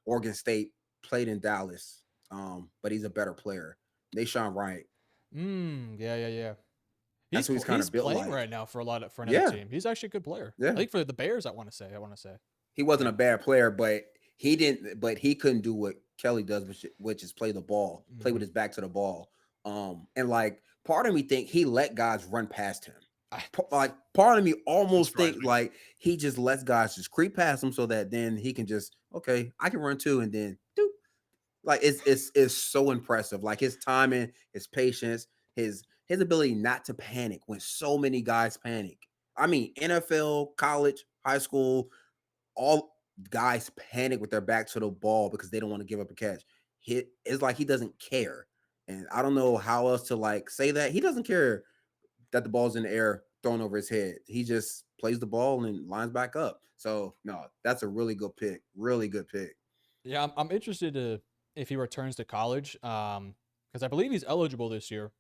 Speaker 3: Oregon State, played in Dallas. But he's a better player. Nashawn Wright.
Speaker 2: Yeah.
Speaker 3: That's who he's kind
Speaker 2: He's
Speaker 3: of built
Speaker 2: playing
Speaker 3: like.
Speaker 2: right now for another
Speaker 3: Yeah,
Speaker 2: team. He's actually a good player. I
Speaker 3: yeah.
Speaker 2: think for the Bears, I want to say.
Speaker 3: He wasn't
Speaker 2: Yeah.
Speaker 3: a bad player, but he didn't. But he couldn't do what Kelly does, which is play the ball, play with his back to the ball. And like part of me think he let guys run past him. Like part of me almost think like he just lets guys just creep past him so that then he can just okay, I can run too, and then doop. Like it's so impressive. Like his timing, his patience, his ability not to panic when so many guys panic. I mean, NFL, college, high school, all guys panic with their back to the ball because they don't want to give up a catch. It's like he doesn't care. And I don't know how else to like say that. He doesn't care that the ball's in the air thrown over his head. He just plays the ball and lines back up. So no, that's a really good pick. Really good pick.
Speaker 2: Yeah, I'm interested to if he returns to college, because I believe he's eligible this year,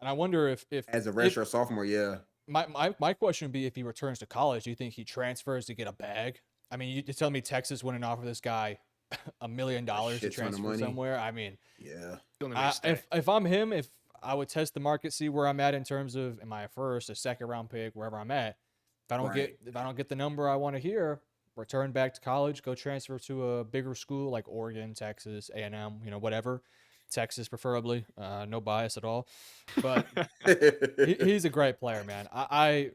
Speaker 2: and I wonder
Speaker 3: As a
Speaker 2: if
Speaker 3: redshirt sophomore, yeah.
Speaker 2: my question would be if he returns to college, do you think he transfers to get a bag? I mean, you tell me Texas wouldn't offer this guy $1 million to
Speaker 3: Shit ton of
Speaker 2: transfer
Speaker 3: money.
Speaker 2: somewhere. I mean,
Speaker 3: Yeah.
Speaker 2: if I'm him, if I would test the market, see where I'm at in terms of am I a first, a second round pick, wherever I'm at. If I don't get the number I want to hear, return back to college, go transfer to a bigger school like Oregon, Texas, A&M, whatever. Texas preferably, no bias at all. But he's a great player, man. And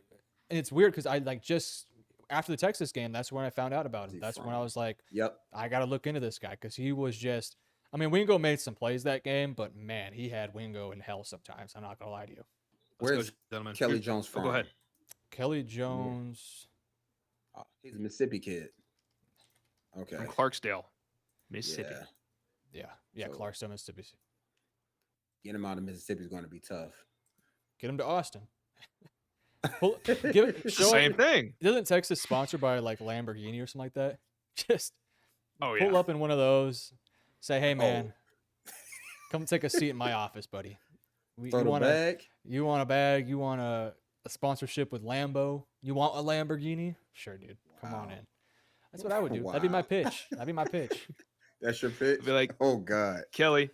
Speaker 2: it's weird because I like just after the Texas game, that's when I found out about him. That's when I was like,
Speaker 3: yep,
Speaker 2: I got to look into this guy because he was just. I mean, Wingo made some plays that game, but man, he had Wingo in hell sometimes. I'm not gonna lie to you.
Speaker 3: Where's Kelly Jones from?
Speaker 2: Go ahead. Kelly Jones.
Speaker 3: He's a Mississippi kid. Okay.
Speaker 1: From Clarksdale, Mississippi.
Speaker 2: Yeah. So, Clarksdale, Mississippi.
Speaker 3: Get him out of Mississippi is going to be tough.
Speaker 2: Get him to Austin.
Speaker 1: Same thing.
Speaker 2: Isn't Texas sponsored by like Lamborghini or something like that? Just pull up in one of those. Say, hey man, come take a seat in my office, buddy.
Speaker 3: You want a bag?
Speaker 2: You want a bag? You want a sponsorship with Lambo? You want a Lamborghini? Sure, dude. Come on in. That's what I would do. That'd be my pitch.
Speaker 3: That's your pitch?
Speaker 1: Be like,
Speaker 3: oh God,
Speaker 1: Kelly,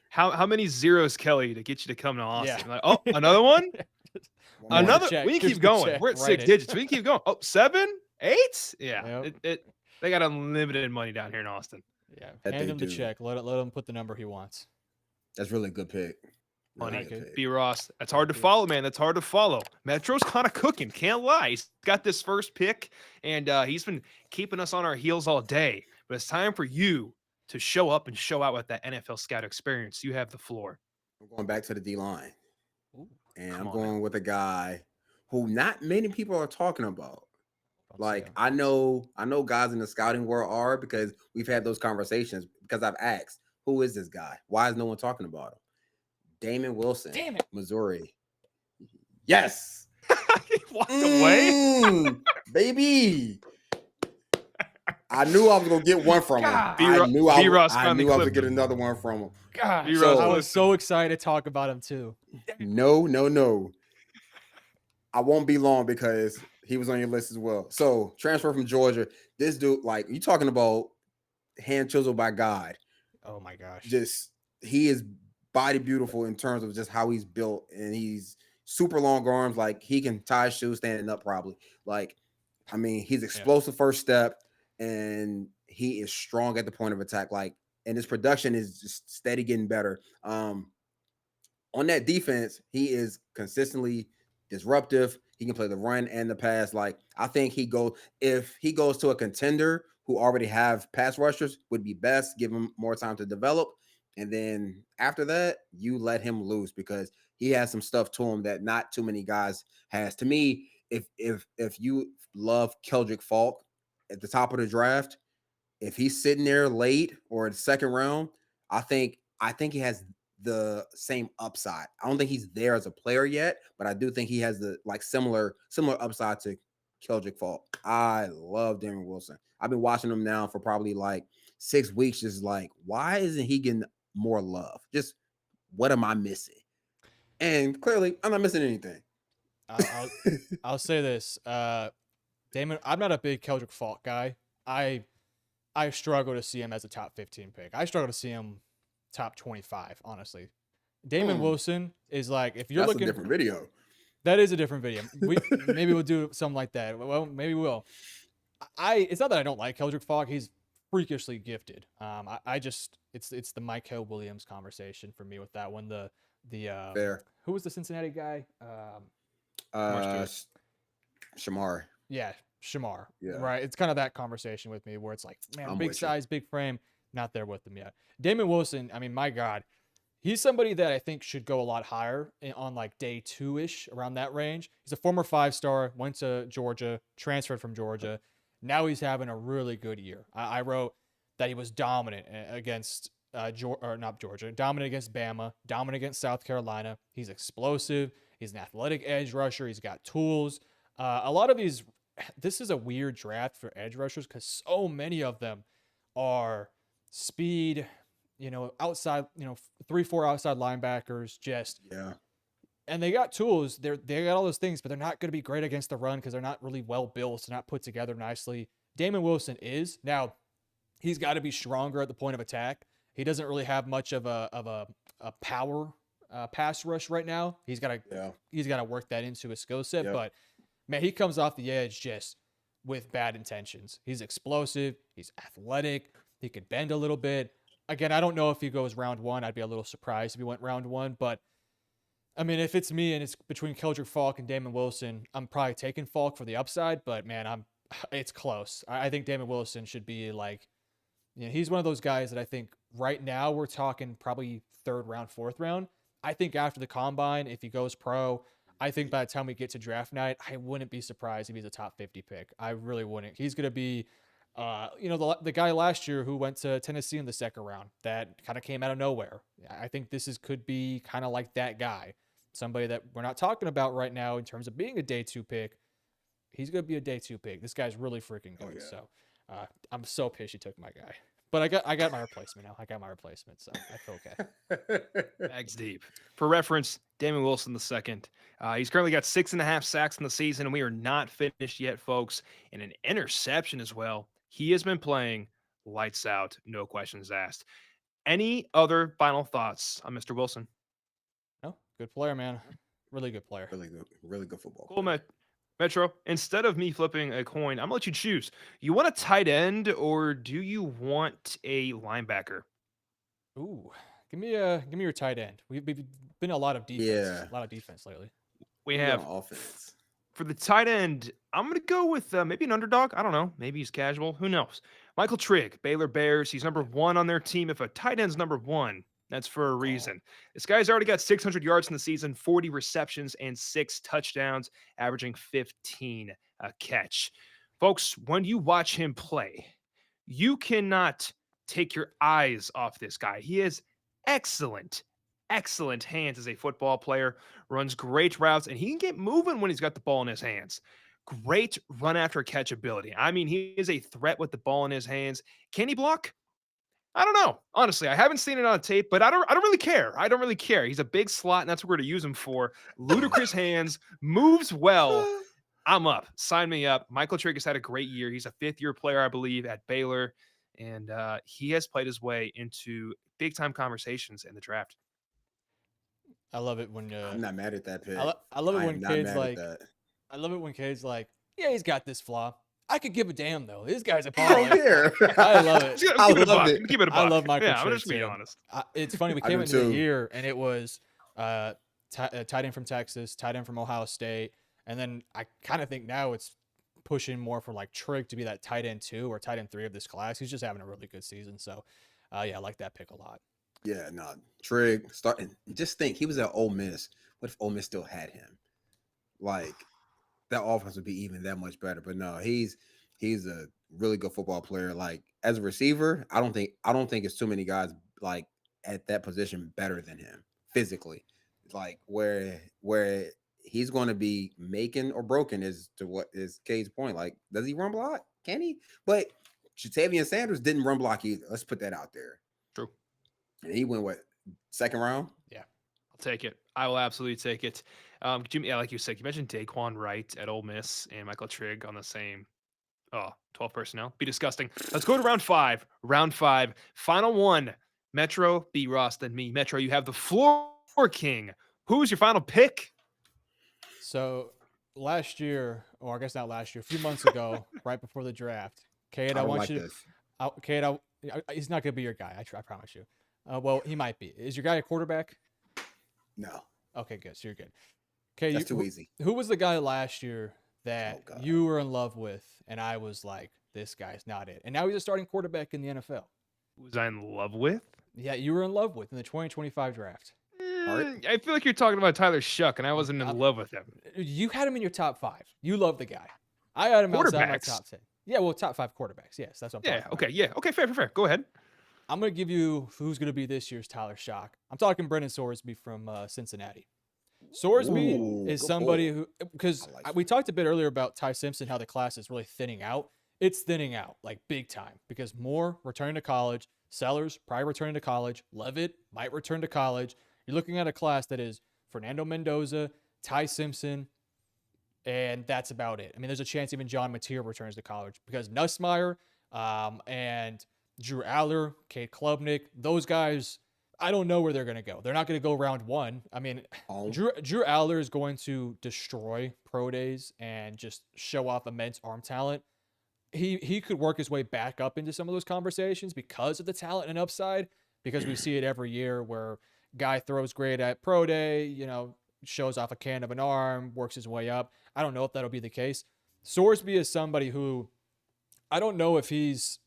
Speaker 1: how many zeros, Kelly, to get you to come to Austin? Yeah. Like, oh, another one? Another. We can keep going. We're at 6 digits. We can keep going. Oh, 7, 8? Yeah. Yep. They got unlimited money down here in Austin.
Speaker 2: Yeah. Hand him the check. Let him put the number he wants.
Speaker 3: That's really a good pick.
Speaker 1: Money. B. Ross. That's hard to follow, man. That's hard to follow. Metro's kind of cooking. Can't lie. He's got this first pick, and he's been keeping us on our heels all day. But it's time for you to show up and show out with that NFL scout experience. You have the floor.
Speaker 3: I'm going back to the D line. And I'm going with a guy who not many people are talking about. Like I know guys in the scouting world are because we've had those conversations because I've asked, who is this guy? Why is no one talking about him? Damon Wilson, Missouri. Yes.
Speaker 1: He walked away.
Speaker 3: Baby. I knew I was gonna get one from him. I knew I was gonna get another one from him.
Speaker 2: God, I was so excited to talk about him too.
Speaker 3: No. I won't be long because he was on your list as well. So transfer from Georgia. This dude, like you talking about hand chiseled by God.
Speaker 2: Oh my gosh.
Speaker 3: Just he is body beautiful in terms of just how he's built, and he's super long arms. Like he can tie shoes standing up probably. Like, I mean, he's explosive first step, and he is strong at the point of attack. Like, and his production is just steady getting better. On that defense, he is consistently disruptive. He can play the run and the pass. Like, I think if he goes to a contender who already have pass rushers, would be best. Give him more time to develop. And then after that, you let him loose because he has some stuff to him that not too many guys has. To me, if you love Keldrick Falk at the top of the draft, if he's sitting there late or in the second round, I think he has the same upside. I don't think he's there as a player yet, but I do think he has the like similar upside to Keldrick Falk. I love Darren Wilson. I've been watching him now for probably like 6 weeks. Just like, why isn't he getting more love? Just what am I missing? And clearly, I'm not missing anything.
Speaker 2: I'll I'll, I'll say this, Damon. I'm not a big Keldrick Falk guy. I I struggle to see him as a top 15 pick. I struggle to see him top 25, honestly. Damon
Speaker 3: Hmm,
Speaker 2: Wilson is like, if you're
Speaker 3: that's a
Speaker 2: looking,
Speaker 3: different video.
Speaker 2: that is a different video. Maybe we'll do something like that. Well, maybe we'll. It's not that I don't like Keldrick Falk. He's freakishly gifted. I just it's the Michael Williams conversation for me with that one. The
Speaker 3: Fair.
Speaker 2: who was the Cincinnati guy?
Speaker 1: Jamar
Speaker 3: Uh,
Speaker 1: Stewart.
Speaker 3: Shamar.
Speaker 2: Yeah, Shamar.
Speaker 3: Yeah,
Speaker 2: Right. It's kind of that conversation with me where it's like, man,
Speaker 3: I'm
Speaker 2: big
Speaker 3: with you.
Speaker 2: size, big frame, not there with him yet. Damon Wilson, I mean, my God, he's somebody that I think should go a lot higher on like day 2-ish, around that range. He's a former 5-star, went to Georgia, transferred from Georgia. Now he's having a really good year. I wrote that he was dominant against or not Georgia, dominant against Bama, dominant against South Carolina. He's explosive. He's an athletic edge rusher. He's got tools. A lot of these, this is a weird draft for edge rushers because so many of them are speed, outside, 3-4 outside linebackers, just,
Speaker 3: Yeah.
Speaker 2: and they got tools. They got all those things, but they're not going to be great against the run because they're not really well built. They're not put together nicely. Damon Wilson is now. He's got to be stronger at the point of attack. He doesn't really have much of a power pass rush right now.
Speaker 3: Yeah.
Speaker 2: He's got to work that into his skill set.
Speaker 3: Yep.
Speaker 2: But man, he comes off the edge just with bad intentions. He's explosive. He's athletic. He could bend a little bit. Again, I don't know if he goes round one. I'd be a little surprised if he went round one. But I mean, if it's me and it's between Keldrick Falk and Damon Wilson, I'm probably taking Falk for the upside. But man, it's close. I think Damon Wilson should be like, he's one of those guys that I think right now we're talking probably third round, fourth round. I think after the combine, if he goes pro, I think by the time we get to draft night, I wouldn't be surprised if he's a top 50 pick. I really wouldn't. He's going to be, the guy last year who went to Tennessee in the second round that kind of came out of nowhere. I think could be kind of like that guy, somebody that we're not talking about right now in terms of being a day 2 pick. He's going to be a day 2 pick. This guy's really freaking good.
Speaker 3: Oh, yeah.
Speaker 2: So I'm so pissed you took my guy. But I got my replacement now. I got my replacement, so I feel okay.
Speaker 1: Bags deep. For reference, Damon Wilson the second. He's currently got 6.5 sacks in the season, and we are not finished yet, folks. And an interception as well. He has been playing lights out, no questions asked. Any other final thoughts on Mr. Wilson?
Speaker 2: No, good player, man. Really good player.
Speaker 3: Really good football
Speaker 1: Cool,
Speaker 3: player.
Speaker 1: Metro. Instead of me flipping a coin, I'm gonna let you choose. You want a tight end or do you want a linebacker?
Speaker 2: Ooh, give me your tight end. We've been a lot of defense,
Speaker 3: Yeah.
Speaker 2: a lot of defense lately.
Speaker 1: We
Speaker 3: We're
Speaker 1: have
Speaker 3: on offense.
Speaker 1: for the tight end. I'm gonna go with maybe an underdog. I don't know. Maybe he's casual. Who knows? Michael Trigg, Baylor Bears. He's number 1 on their team. If a tight end's number 1, that's for a
Speaker 3: Good call.
Speaker 1: reason. This guy's already got 600 yards in the season, 40 receptions, and 6 touchdowns, averaging 15 a catch. Folks, when you watch him play, you cannot take your eyes off this guy. He has excellent, excellent hands as a football player, runs great routes, and he can get moving when he's got the ball in his hands. Great run after catch ability. I mean, he is a threat with the ball in his hands. Can he block? I don't know. Honestly, I haven't seen it on tape, but I don't really care. I don't really care. He's a big slot, and that's what we're going to use him for. Ludicrous hands, moves well. I'm up. Sign me up. Michael Trigg has had a great year. He's a 5th-year player, I believe, at Baylor, and he has played his way into big-time conversations in the draft.
Speaker 2: I love it when
Speaker 3: I'm not mad at that pick.
Speaker 2: I love it
Speaker 3: I
Speaker 2: when
Speaker 3: am not
Speaker 2: kids
Speaker 3: mad
Speaker 2: like
Speaker 3: at that.
Speaker 2: I love it when kids like, yeah, he's got this flaw. I could give a damn though. This guy's a
Speaker 3: I don't
Speaker 2: baller.
Speaker 3: care.
Speaker 2: I love it.
Speaker 3: I
Speaker 1: Keep it a
Speaker 3: love
Speaker 1: buck.
Speaker 3: it.
Speaker 1: Keep it a
Speaker 2: I
Speaker 1: buck.
Speaker 2: love Michael
Speaker 1: Yeah, I'm
Speaker 2: Trigg
Speaker 1: just being
Speaker 2: too.
Speaker 1: honest.
Speaker 2: It's funny. We
Speaker 3: I
Speaker 2: came
Speaker 3: do
Speaker 2: into the
Speaker 3: too.
Speaker 2: year and it was tight end from Texas, tight end from Ohio State, and then I kind of think now it's pushing more for like Trigg to be that tight end 2 or tight end 3 of this class. He's just having a really good season. So, yeah, I like that pick a lot.
Speaker 3: Yeah, no. Trig starting. Just think, he was at Ole Miss. What if Ole Miss still had him? Like that offense would be even that much better. But no, he's a really good football player. Like as a receiver, I don't think it's too many guys like at that position better than him physically. Like where he's going to be making or broken is to what is Cade's point. Like, does he run block? Can he? But Jatavian Sanders didn't run block either. Let's put that out there.
Speaker 1: True.
Speaker 3: And he went what, second round?
Speaker 2: Yeah.
Speaker 1: I'll take it. I will absolutely take it. Yeah, like you said, you mentioned Daquan Wright at Ole Miss and Michael Trigg on the same 12 personnel. Be disgusting. Let's go to round five. Round five. Final one. Metro, B. Ross, then me. Metro, you have the floor king. Who's your final pick?
Speaker 2: So last year, or I guess not last year, a few months ago, right before the draft, Cade,
Speaker 3: I
Speaker 2: I
Speaker 3: don't
Speaker 2: want
Speaker 3: like
Speaker 2: you
Speaker 3: this.
Speaker 2: to, Cade, he's not going to be your guy. I promise you. Well, he might be. Is your guy a quarterback?
Speaker 3: No,
Speaker 2: Okay, good. So you're good. Okay,
Speaker 3: that's too easy.
Speaker 2: who was the guy last year that
Speaker 3: Oh God.
Speaker 2: you were in love with, and I was like, this guy's not it, and now he's a starting quarterback in the NFL.
Speaker 1: Who's I in love with?
Speaker 2: Yeah, you were in love with in the 2025 draft.
Speaker 3: All right.
Speaker 1: I feel like you're talking about Tyler Shuck, and I wasn't in
Speaker 2: Uh,
Speaker 1: love with him.
Speaker 2: You had him in your top five. You love the guy. I had him outside my
Speaker 1: Quarterbacks.
Speaker 2: top 10. Yeah, well, top five quarterbacks. Yes, that's what I'm
Speaker 1: Yeah.
Speaker 2: talking about.
Speaker 1: Okay. Yeah. Okay. Fair. Fair. Fair. Go ahead.
Speaker 2: I'm going to give you who's going to be this year's Tyler Shock. I'm talking Brendan Sorsby from Cincinnati. Sorsby
Speaker 3: Ooh,
Speaker 2: is
Speaker 3: good
Speaker 2: somebody
Speaker 3: pull.
Speaker 2: who, because
Speaker 3: I like
Speaker 2: we talked a bit earlier about Ty Simpson, how the class is really thinning out. It's thinning out like big time because Moore returning to college, Sellers probably returning to college, Levitt might return to college. You're looking at a class that is Fernando Mendoza, Ty Simpson, and that's about it. I mean, there's a chance even John Mateer returns to college because Nussmeyer and Drew Aller, Kate Klubnik, those guys, I don't know where they're going to go. They're not going to go round one. I mean,
Speaker 3: home.
Speaker 2: Drew Aller is going to destroy pro days and just show off immense arm talent. He could work his way back up into some of those conversations because of the talent and upside, because we see it every year where guy throws great at pro day, shows off a can of an arm, works his way up. I don't know if that'll be the case. Sorsby is somebody who I don't know if he's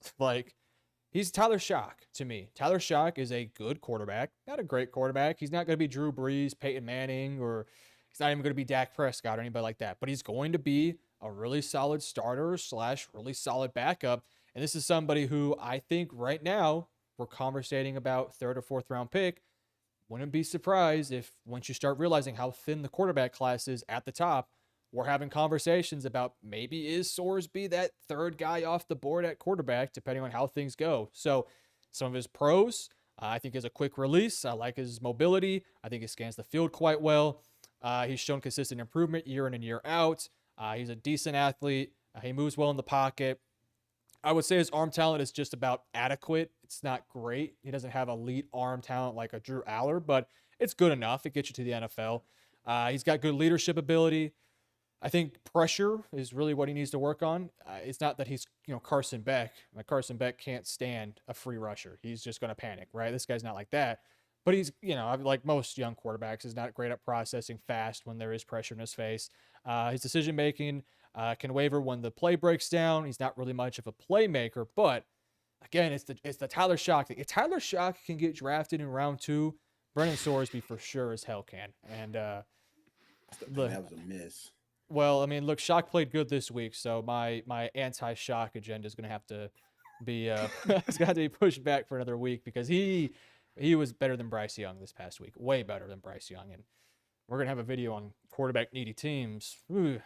Speaker 2: Tyler Shock to me. Tyler Shock is a good quarterback, not a great quarterback. He's not going to be Drew Brees, Peyton Manning, or he's not even going to be Dak Prescott or anybody like that. But he's going to be a really solid starter / really solid backup. And this is somebody who I think right now we're conversating about third or fourth round pick. Wouldn't be surprised if once you start realizing how thin the quarterback class is at the top, we're having conversations about maybe is Sorsby that third guy off the board at quarterback, depending on how things go. So some of his pros, I think is a quick release. I like his mobility. I think he scans the field quite well. He's shown consistent improvement year in and year out. He's a decent athlete. He moves well in the pocket. I would say his arm talent is just about adequate. It's not great. He doesn't have elite arm talent like a Drew Aller, but it's good enough. It gets you to the NFL. He's got good leadership ability. I think pressure is really what he needs to work on. It's not that he's, Carson Beck. Like Carson Beck can't stand a free rusher. He's just going to panic, right? This guy's not like that. But he's, like most young quarterbacks, is not great at processing fast when there is pressure in his face. His decision making can waver when the play breaks down. He's not really much of a playmaker, but again, it's the Tyler Shock thing. If Tyler Shock can get drafted in round 2, Brennan Sorsby for sure as hell can. And
Speaker 3: That was a miss.
Speaker 2: well, I mean, look, Shock played good this week, so my anti-Shock agenda is gonna have to be it's got to be pushed back for another week because he was better than Bryce Young this past week, way better than Bryce Young, and we're gonna have a video on quarterback needy teams. Ooh.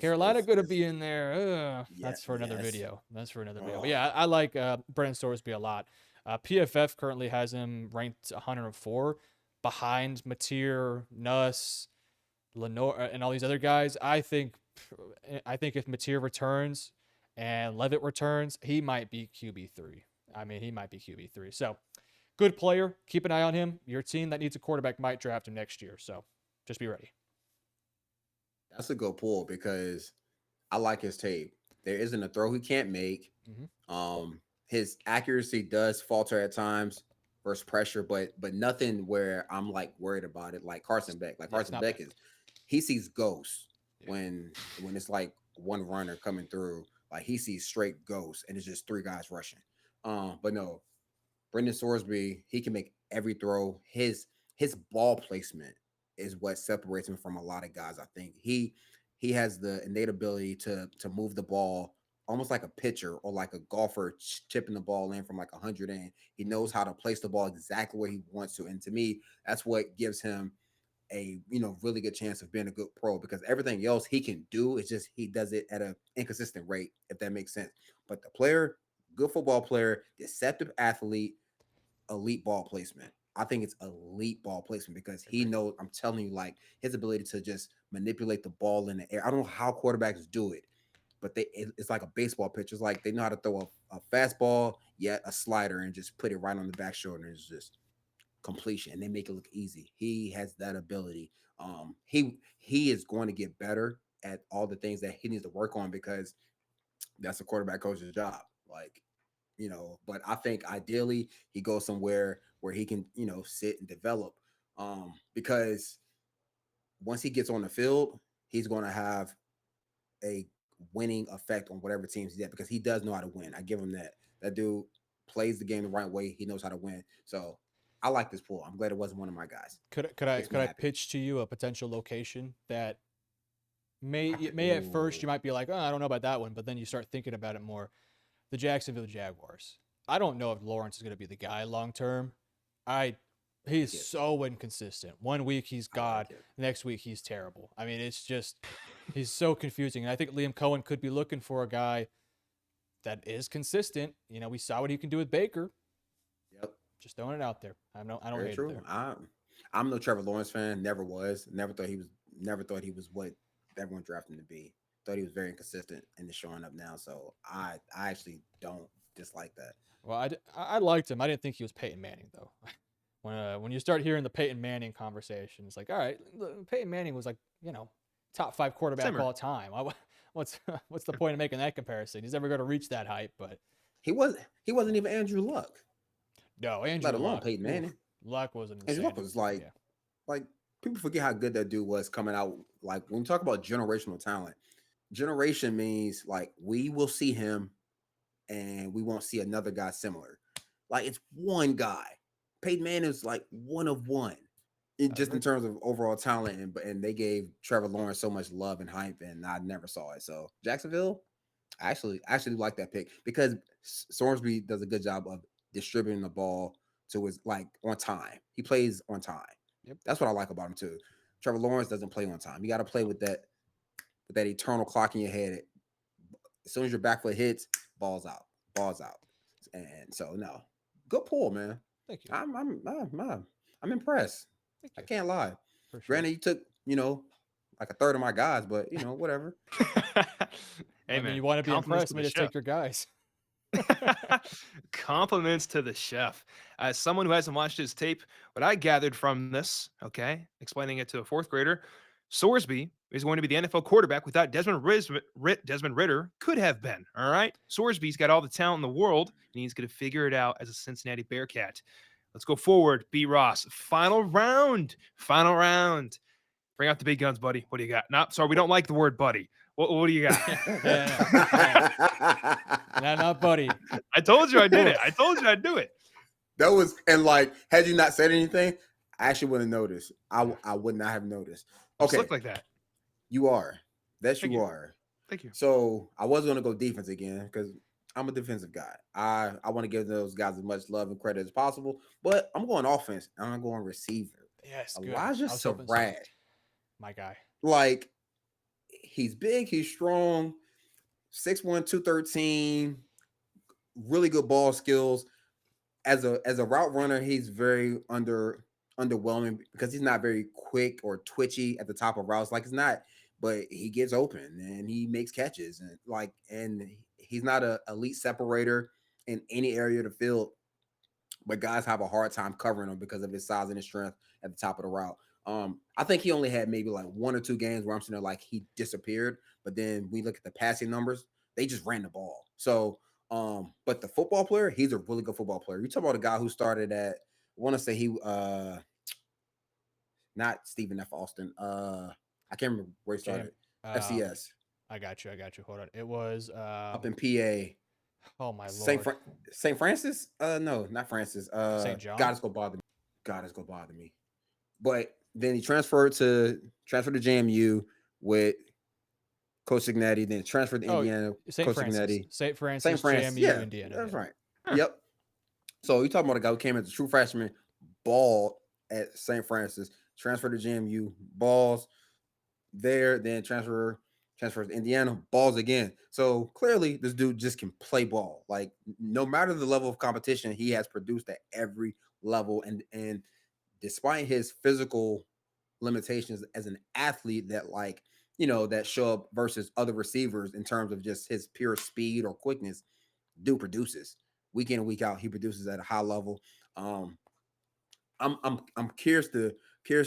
Speaker 2: Carolina going to be in there. That's for another video. That's for another video. But yeah, I like Brennan Sorsby a lot. PFF currently has him ranked 104 behind Mateer, Nuss, Lenore, and all these other guys. I think if Mateer returns and Levitt returns, he might be QB3. I mean, he might be QB3. So good player. Keep an eye on him. Your team that needs a quarterback might draft him next year. So just be ready.
Speaker 3: That's a good pull because I like his tape. There isn't a throw he can't make. His accuracy does falter at times versus pressure, but nothing where I'm like worried about it. Like Carson Beck. Like Carson Beck is, he sees ghosts when it's like one runner coming through. Like he sees straight ghosts, and it's just three guys rushing. But no, Brendan Sorsby, he can make every throw. His ball placement is what separates him from a lot of guys. I think he has the innate ability to move the ball almost like a pitcher or like a golfer chipping the ball in from like 100 in. He knows how to place the ball exactly where he wants to, and to me, that's what gives him a really good chance of being a good pro, because everything else he can do, it's just he does it at an inconsistent rate, if that makes sense. But the player, good football player, deceptive athlete, elite ball placement. I think it's elite ball placement because he
Speaker 2: Agree.
Speaker 3: knows, I'm telling you, like his ability to just manipulate the ball in the air. I don't know how quarterbacks do it, but it's like a baseball pitcher. It's like they know how to throw a fastball, yet a slider, and just put it right on the back shoulder. And it's just completion, and they make it look easy. He has that ability. He is going to get better at all the things that he needs to work on, because that's a quarterback coach's job. Like, but I think ideally he goes somewhere where he can, sit and develop. Because once he gets on the field, he's going to have a winning effect on whatever teams he's at, because he does know how to win. I give him that. That dude plays the game the right way. He knows how to win. So I like this pool. I'm glad it wasn't one of my guys. Makes me
Speaker 2: Could I
Speaker 3: happy.
Speaker 2: pitch to you a potential location that may at first you
Speaker 3: Ooh,
Speaker 2: might be like, oh, I don't know about that one, but then you start thinking about it more. The Jacksonville Jaguars. I don't know if Lawrence is going to be the guy long term. I
Speaker 3: I
Speaker 2: He's
Speaker 3: like it.
Speaker 2: so inconsistent. One week he's
Speaker 3: I
Speaker 2: God,
Speaker 3: like it.
Speaker 2: next week he's terrible. I mean, it's just he's so confusing. And I think Liam Cohen could be looking for a guy that is consistent. We saw what he can do with Baker.
Speaker 3: Yep.
Speaker 2: Just throwing it out there. I don't
Speaker 3: Very
Speaker 2: hate it
Speaker 3: true.
Speaker 2: there.
Speaker 3: I'm no Trevor Lawrence fan. Never was. Never thought he was what everyone drafted him to be. Thought he was very inconsistent and is showing up now. So I actually don't dislike that.
Speaker 2: Well, I liked him. I didn't think he was Peyton Manning though. When you start hearing the Peyton Manning conversation, it's like, all right, Peyton Manning was like, top 5 quarterback
Speaker 1: Simmer.
Speaker 2: all time. What's what's the point of making that comparison? He's never going to reach that height. But
Speaker 3: He wasn't even Andrew Luck,
Speaker 2: no,
Speaker 3: let
Speaker 2: Andrew
Speaker 3: alone
Speaker 2: Luck.
Speaker 3: Peyton
Speaker 2: Oof,
Speaker 3: Manning.
Speaker 2: Luck was an
Speaker 3: Andrew Luck
Speaker 2: insane.
Speaker 3: was like
Speaker 2: Yeah,
Speaker 3: like people forget how good that dude was coming out. Like when we talk about generational talent, generation means like we will see him and we won't see another guy similar. Like it's one guy. Peyton Manning is like one of one.
Speaker 2: I
Speaker 3: Just in
Speaker 2: agree.
Speaker 3: terms of overall talent, and they gave Trevor Lawrence so much love and hype, and I never saw it. So Jacksonville, I actually like that pick because Sorsby does a good job of distributing the ball to his like on time. He plays on time.
Speaker 2: Yep.
Speaker 3: That's what I like about him too. Trevor Lawrence doesn't play on time. You got to play with that eternal clock in your head. As soon as your back foot hits, balls out, balls out. And so no, good pull, man.
Speaker 2: Thank you.
Speaker 3: I'm impressed.
Speaker 2: Thank
Speaker 3: I
Speaker 2: you.
Speaker 3: can't lie.
Speaker 2: For sure.
Speaker 3: Granted, you took like a third of my guys, but whatever.
Speaker 1: Hey
Speaker 2: I mean,
Speaker 1: man,
Speaker 2: you want to be
Speaker 1: compliments to
Speaker 2: impressed?
Speaker 1: the
Speaker 2: Let me just
Speaker 1: chef.
Speaker 2: take your guys.
Speaker 1: Compliments to the chef. As someone who hasn't watched his tape, what I gathered from this, okay, explaining it to a fourth grader, Sorsby is going to be the NFL quarterback without Desmond Ritter could have been. All right. Sorsby's got all the talent in the world, and he's going to figure it out as a Cincinnati Bearcat. Let's go forward. B. Ross. Final round. Final round. Bring out the big guns, buddy. What do you got? No, sorry, we don't like the word buddy. What do you got?
Speaker 2: Yeah, yeah, not buddy.
Speaker 1: I told you I did it. I told you I'd do it.
Speaker 3: That was, and like, had you not said anything, I actually wouldn't notice.
Speaker 2: Yeah.
Speaker 3: I would not have noticed.
Speaker 1: I'm
Speaker 3: Okay,
Speaker 1: slick like that.
Speaker 3: you are. That's
Speaker 1: Thank
Speaker 3: you
Speaker 1: you.
Speaker 3: are.
Speaker 1: Thank you.
Speaker 3: So I was gonna go defense again because I'm a defensive guy. I want to give those guys as much love and credit as possible, but I'm going offense and I'm going receiver.
Speaker 2: Yes, good.
Speaker 3: Elijah
Speaker 2: I was hoping so.
Speaker 3: Surratt,
Speaker 2: My guy.
Speaker 3: like he's big, he's strong, 6'1", 213, really good ball skills. As a route runner, he's very underwhelming because he's not very quick or twitchy at the top of routes. Like it's not, but he gets open and he makes catches and he's not a elite separator in any area of the field. But guys have a hard time covering him because of his size and his strength at the top of the route. I think he only had maybe like one or two games where I'm sitting there like he disappeared. But then we look at the passing numbers, they just ran the ball. So, but the football player, he's a really good football player. You talk about a guy who started at, I want to say he, not Stephen F. Austin. I can't remember where he
Speaker 2: Okay.
Speaker 3: started. FCS
Speaker 2: I got you. Hold on. It was
Speaker 3: up in PA.
Speaker 2: Oh my
Speaker 3: Saint
Speaker 2: lord.
Speaker 3: Fran- Saint Francis? No, not Francis.
Speaker 2: St.
Speaker 3: God
Speaker 2: John?
Speaker 3: is gonna bother me. God is gonna bother me. But then he transferred to JMU with Coach Signetti, then transferred to
Speaker 2: Oh,
Speaker 3: Indiana,
Speaker 2: St.
Speaker 3: Coach
Speaker 2: Francis.
Speaker 3: Signetti.
Speaker 2: St.
Speaker 3: St.
Speaker 2: Francis,
Speaker 3: Francis,
Speaker 2: JMU,
Speaker 3: yeah,
Speaker 2: Indiana.
Speaker 3: that's
Speaker 2: Yeah.
Speaker 3: right.
Speaker 1: Huh.
Speaker 3: Yep. So you talking about a guy who came as a true freshman, balled at St. Francis, transferred to JMU, balls there, then transfers to Indiana, balls again. So clearly, this dude just can play ball. Like no matter the level of competition, he has produced at every level, and despite his physical limitations as an athlete, that that show up versus other receivers in terms of just his pure speed or quickness, dude produces week in and week out. He produces at a high level. Um, I'm curious to hear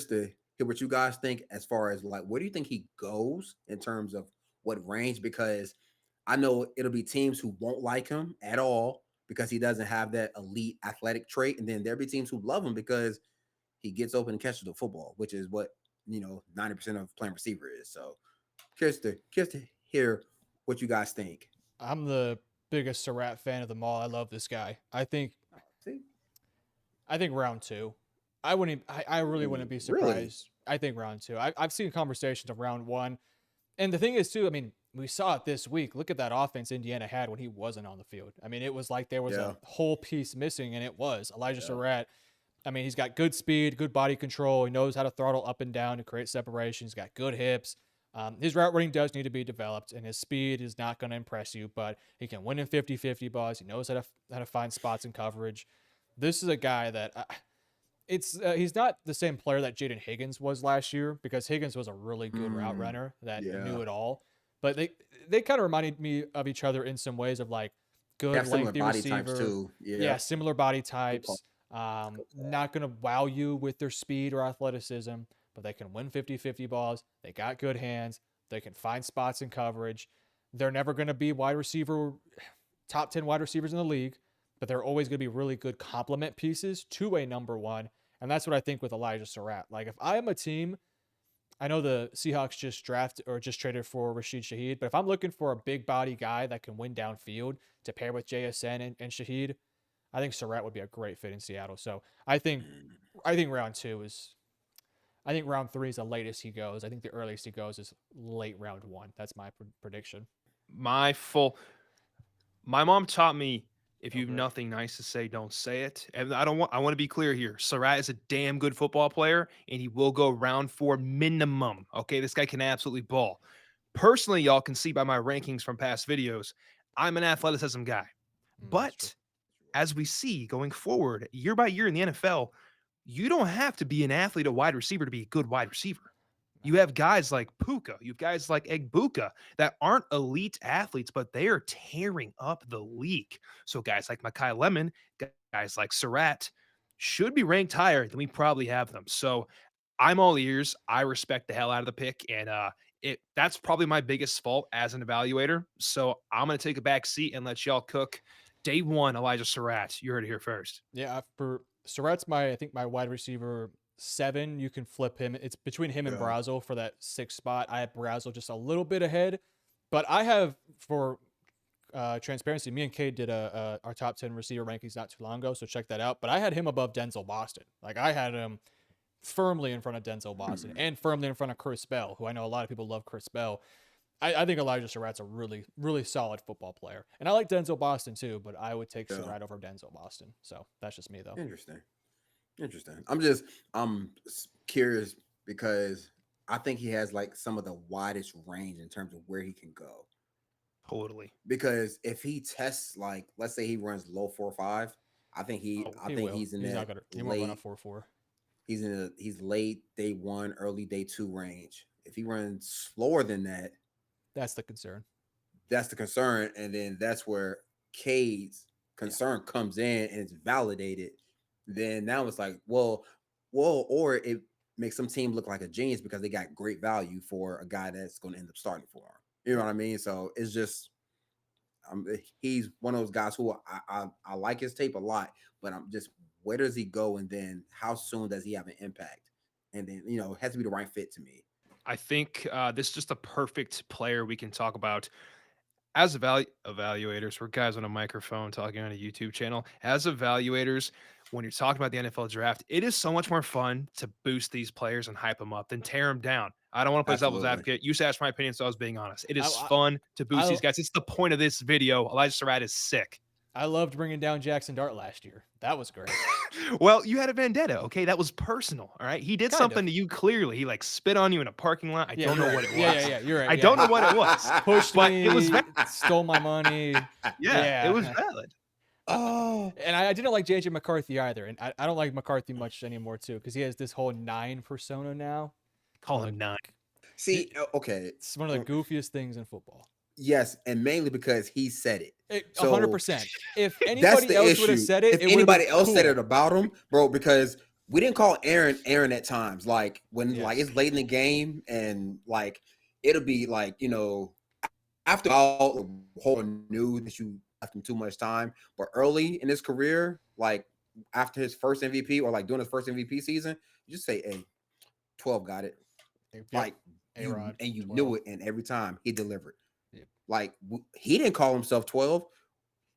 Speaker 3: what you guys think as far as like where do you think he goes in terms of what range, because I know it'll be teams who won't like him at all because he doesn't have that elite athletic trait, and then there'll be teams who love him because he gets open and catches the football, which is what 90% of playing receiver is. So curious to hear what you guys think.
Speaker 2: I'm the biggest Surratt fan of them all. I love this guy.
Speaker 3: See,
Speaker 2: I think round two. I wouldn't. I really wouldn't be
Speaker 3: really,
Speaker 2: surprised. I think round two. I've seen conversations of round one, and the thing is too. I mean, we saw it this week. Look at that offense Indiana had when he wasn't on the field. I mean, it was like there was
Speaker 3: yeah,
Speaker 2: a whole piece missing, and it was Elijah
Speaker 3: yeah.
Speaker 2: Surratt. I mean, he's got good speed, good body control. He knows how to throttle up and down to create separation. He's got good hips. His route running does need to be developed, and his speed is not going to impress you, but he can win in 50-50 balls. He knows how to find spots in coverage. This is a guy that it's he's not the same player that Jaden Higgins was last year, because Higgins was a really good route
Speaker 3: Mm,
Speaker 2: runner that
Speaker 3: yeah.
Speaker 2: knew it all. But they kind of reminded me of each other in some ways, of like
Speaker 3: They
Speaker 2: good
Speaker 3: have similar
Speaker 2: lengthy
Speaker 3: body types
Speaker 2: receiver.
Speaker 3: too.
Speaker 2: Yeah,
Speaker 3: Yeah.
Speaker 2: similar body
Speaker 3: Good call.
Speaker 2: types.
Speaker 3: Good call.
Speaker 2: Not going to wow you with their speed or athleticism, but they can win 50-50 balls. They got good hands. They can find spots in coverage. They're never going to be top 10 wide receivers in the league, but they're always going to be really good complement pieces to a number one. And that's what I think with Elijah Surratt. Like, if I am a team, I know the Seahawks just traded for Rashid Shaheed, but if I'm looking for a big body guy that can win downfield to pair with JSN and Shaheed, I think Surratt would be a great fit in Seattle. So
Speaker 3: Mm.
Speaker 2: I think round two is I think round three is the latest he goes. I think the earliest he goes is late round one. That's my prediction.
Speaker 1: My full My mom taught me if you have
Speaker 2: Okay.
Speaker 1: nothing nice to say, don't say it. And I want to be clear here. Surratt is a damn good football player, and he will go round four minimum. Okay, this guy can absolutely ball. Personally, y'all can see by my rankings from past videos, I'm an athleticism guy.
Speaker 2: That's true.
Speaker 1: But as we see going forward, year by year in the NFL, you don't have to be an athlete, a wide receiver, to be a good wide receiver.
Speaker 2: No.
Speaker 1: You have guys like Puka, you have guys like Egbuka that aren't elite athletes, but they are tearing up the league. So guys like Makai Lemon, guys like Surratt should be ranked higher than we probably have them. So I'm all ears. I respect the hell out of the pick, and that's probably my biggest fault as an evaluator. So I'm gonna take a back seat and let y'all cook. Day one, Elijah Surratt. You heard it here first.
Speaker 2: Yeah, for Surratt's I think my wide receiver seven. You can flip him. It's between him and
Speaker 3: Yeah.
Speaker 2: Brazel for that sixth spot. I have Brazel just a little bit ahead, but I have for transparency. Me and Cade did our top 10 receiver rankings not too long ago, so check that out. But I had him above Denzel Boston. Like, I had him firmly in front of Denzel Boston
Speaker 3: Hmm.
Speaker 2: and firmly in front of Chris Bell, who I know a lot of people love Chris Bell. I think Elijah Surratt's a really, really solid football player. And I like Denzel Boston too, but I would take
Speaker 3: Yeah.
Speaker 2: Surratt over Denzel Boston. So that's just me, though.
Speaker 3: Interesting. Interesting. I'm curious because I think he has like some of the widest range in terms of where he can go.
Speaker 1: Totally.
Speaker 3: Because if he tests, like let's say he runs low 4.5,
Speaker 1: Oh,
Speaker 3: I
Speaker 2: He
Speaker 3: think
Speaker 2: will.
Speaker 3: he's in
Speaker 2: He's not
Speaker 3: that
Speaker 2: gonna. He won't run a
Speaker 3: late
Speaker 2: 4-4.
Speaker 3: he's late day one, early day two range. If he runs slower than that,
Speaker 2: That's the concern.
Speaker 3: that's the concern. And then that's where Cade's
Speaker 2: Yeah.
Speaker 3: concern comes in and it's validated. Then now it's like, well, or it makes some team look like a genius because they got great value for a guy that's going to end up starting for him. You know what I mean? So it's just he's one of those guys who I like his tape a lot, but I'm just where does he go, and then how soon does he have an impact, and then it has to be the right fit to me.
Speaker 1: I think this is just a perfect player we can talk about. as evaluators, we're guys on a microphone talking on a YouTube channel. As evaluators, when you're talking about the NFL draft, it is so much more fun to boost these players and hype them up than tear them down. I don't want to play devil's
Speaker 3: Absolutely.
Speaker 1: advocate. You just asked my opinion, so I was being honest. It
Speaker 2: I
Speaker 1: is fun to boost
Speaker 2: I
Speaker 1: these guys. It's the point of this video. Elijah Surratt is sick.
Speaker 2: I loved bringing down Jackson Dart last year. That was great.
Speaker 1: Well, you had a vendetta, okay? That was personal, all right? He did
Speaker 2: Kind
Speaker 1: something
Speaker 2: of.
Speaker 1: to you clearly. He like spit on you in a parking lot. I
Speaker 2: Yeah,
Speaker 1: don't
Speaker 2: you're
Speaker 1: know
Speaker 2: right.
Speaker 1: what it was.
Speaker 2: Yeah. You're right.
Speaker 1: I
Speaker 2: Yeah.
Speaker 1: don't know what it was.
Speaker 2: Pushed
Speaker 1: but
Speaker 2: me.
Speaker 1: it was
Speaker 2: Stole my money.
Speaker 1: yeah, it was
Speaker 2: Yeah.
Speaker 1: valid.
Speaker 3: Oh,
Speaker 2: And I didn't like JJ McCarthy either. And I don't like McCarthy much anymore, too, because he has this whole 9 persona now.
Speaker 1: Call him nine.
Speaker 3: see, okay.
Speaker 2: It's one of the goofiest things in football.
Speaker 3: Yes, and mainly because he said it. So
Speaker 2: 100%. If
Speaker 3: that's
Speaker 2: anybody
Speaker 3: the
Speaker 2: else
Speaker 3: issue.
Speaker 2: would have said it,
Speaker 3: If
Speaker 2: it would have
Speaker 3: anybody
Speaker 2: been
Speaker 3: else
Speaker 2: cool.
Speaker 3: said it about him, bro, because we didn't call Aaron at times. Like when like
Speaker 2: Yes.
Speaker 3: it's late in the game and like it'll be like, after all the whole news that you left him too much time. But early in his career, like after his first MVP or like doing his first MVP season, you just say, hey, 12 got it.
Speaker 2: Yep.
Speaker 3: Like
Speaker 2: A-Rod,
Speaker 3: you
Speaker 2: 12.
Speaker 3: knew it, and every time he delivered.
Speaker 2: Yep.
Speaker 3: Like he didn't call himself 12.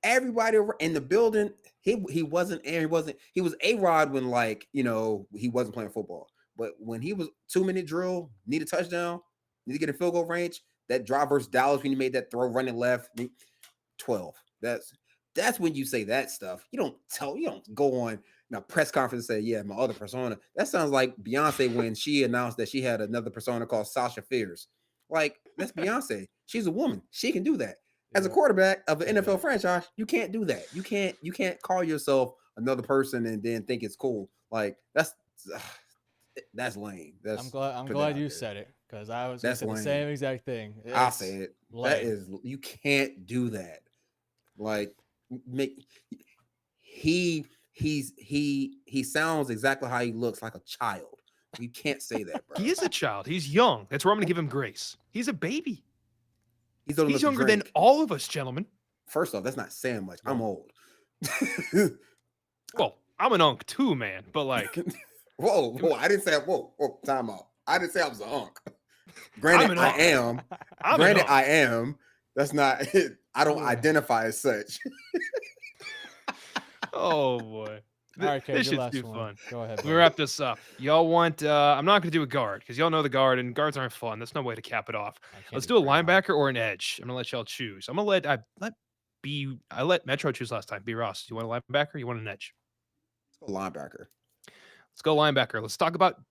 Speaker 3: Everybody in the building, he wasn't Aaron, he was A-Rod when like he wasn't playing football. But when he was 2-minute drill, need a touchdown, need to get in field goal range, that drive versus Dallas when he made that throw running left, 12. That's when you say that stuff. You don't go on a press conference and say, yeah, my other persona. That sounds like Beyonce when she announced that she had another persona called Sasha Fierce. Like, that's Beyonce. She's a woman. She can do that. As a quarterback of an NFL franchise, you can't do that. You can't call yourself another person and then think it's cool. Like that's lame.
Speaker 2: I'm glad you said it, because I was going to say the same exact thing.
Speaker 3: I'll say it.
Speaker 2: Lame.
Speaker 3: You can't do that. Like he sounds exactly how he looks, like a child. You can't say that, bro.
Speaker 1: He is a child. He's young. That's where I'm going to give him grace. He's a baby.
Speaker 3: He's
Speaker 1: younger than all of us, gentlemen.
Speaker 3: First off, that's not saying much. I'm old.
Speaker 1: Well, I'm an unk too, man. But like,
Speaker 3: whoa! I didn't say whoa. Time out. I didn't say I was an unk. Granted, I am. I am. That's not. I don't identify as such.
Speaker 1: Oh boy.
Speaker 2: All right, Cade,
Speaker 1: this
Speaker 2: your
Speaker 1: shit's
Speaker 2: last
Speaker 1: too
Speaker 2: one.
Speaker 1: fun.
Speaker 2: Go ahead.
Speaker 1: Let me wrap this up. Y'all want I'm not gonna do a guard because y'all know the guard, and guards aren't fun. That's no way to cap it off. Let's do a linebacker or an edge. I'm gonna let y'all choose. I'm gonna I let Metro choose last time. B Ross, do you want a linebacker or you want an edge?
Speaker 3: Let's go linebacker.
Speaker 1: Let's go linebacker. Let's talk about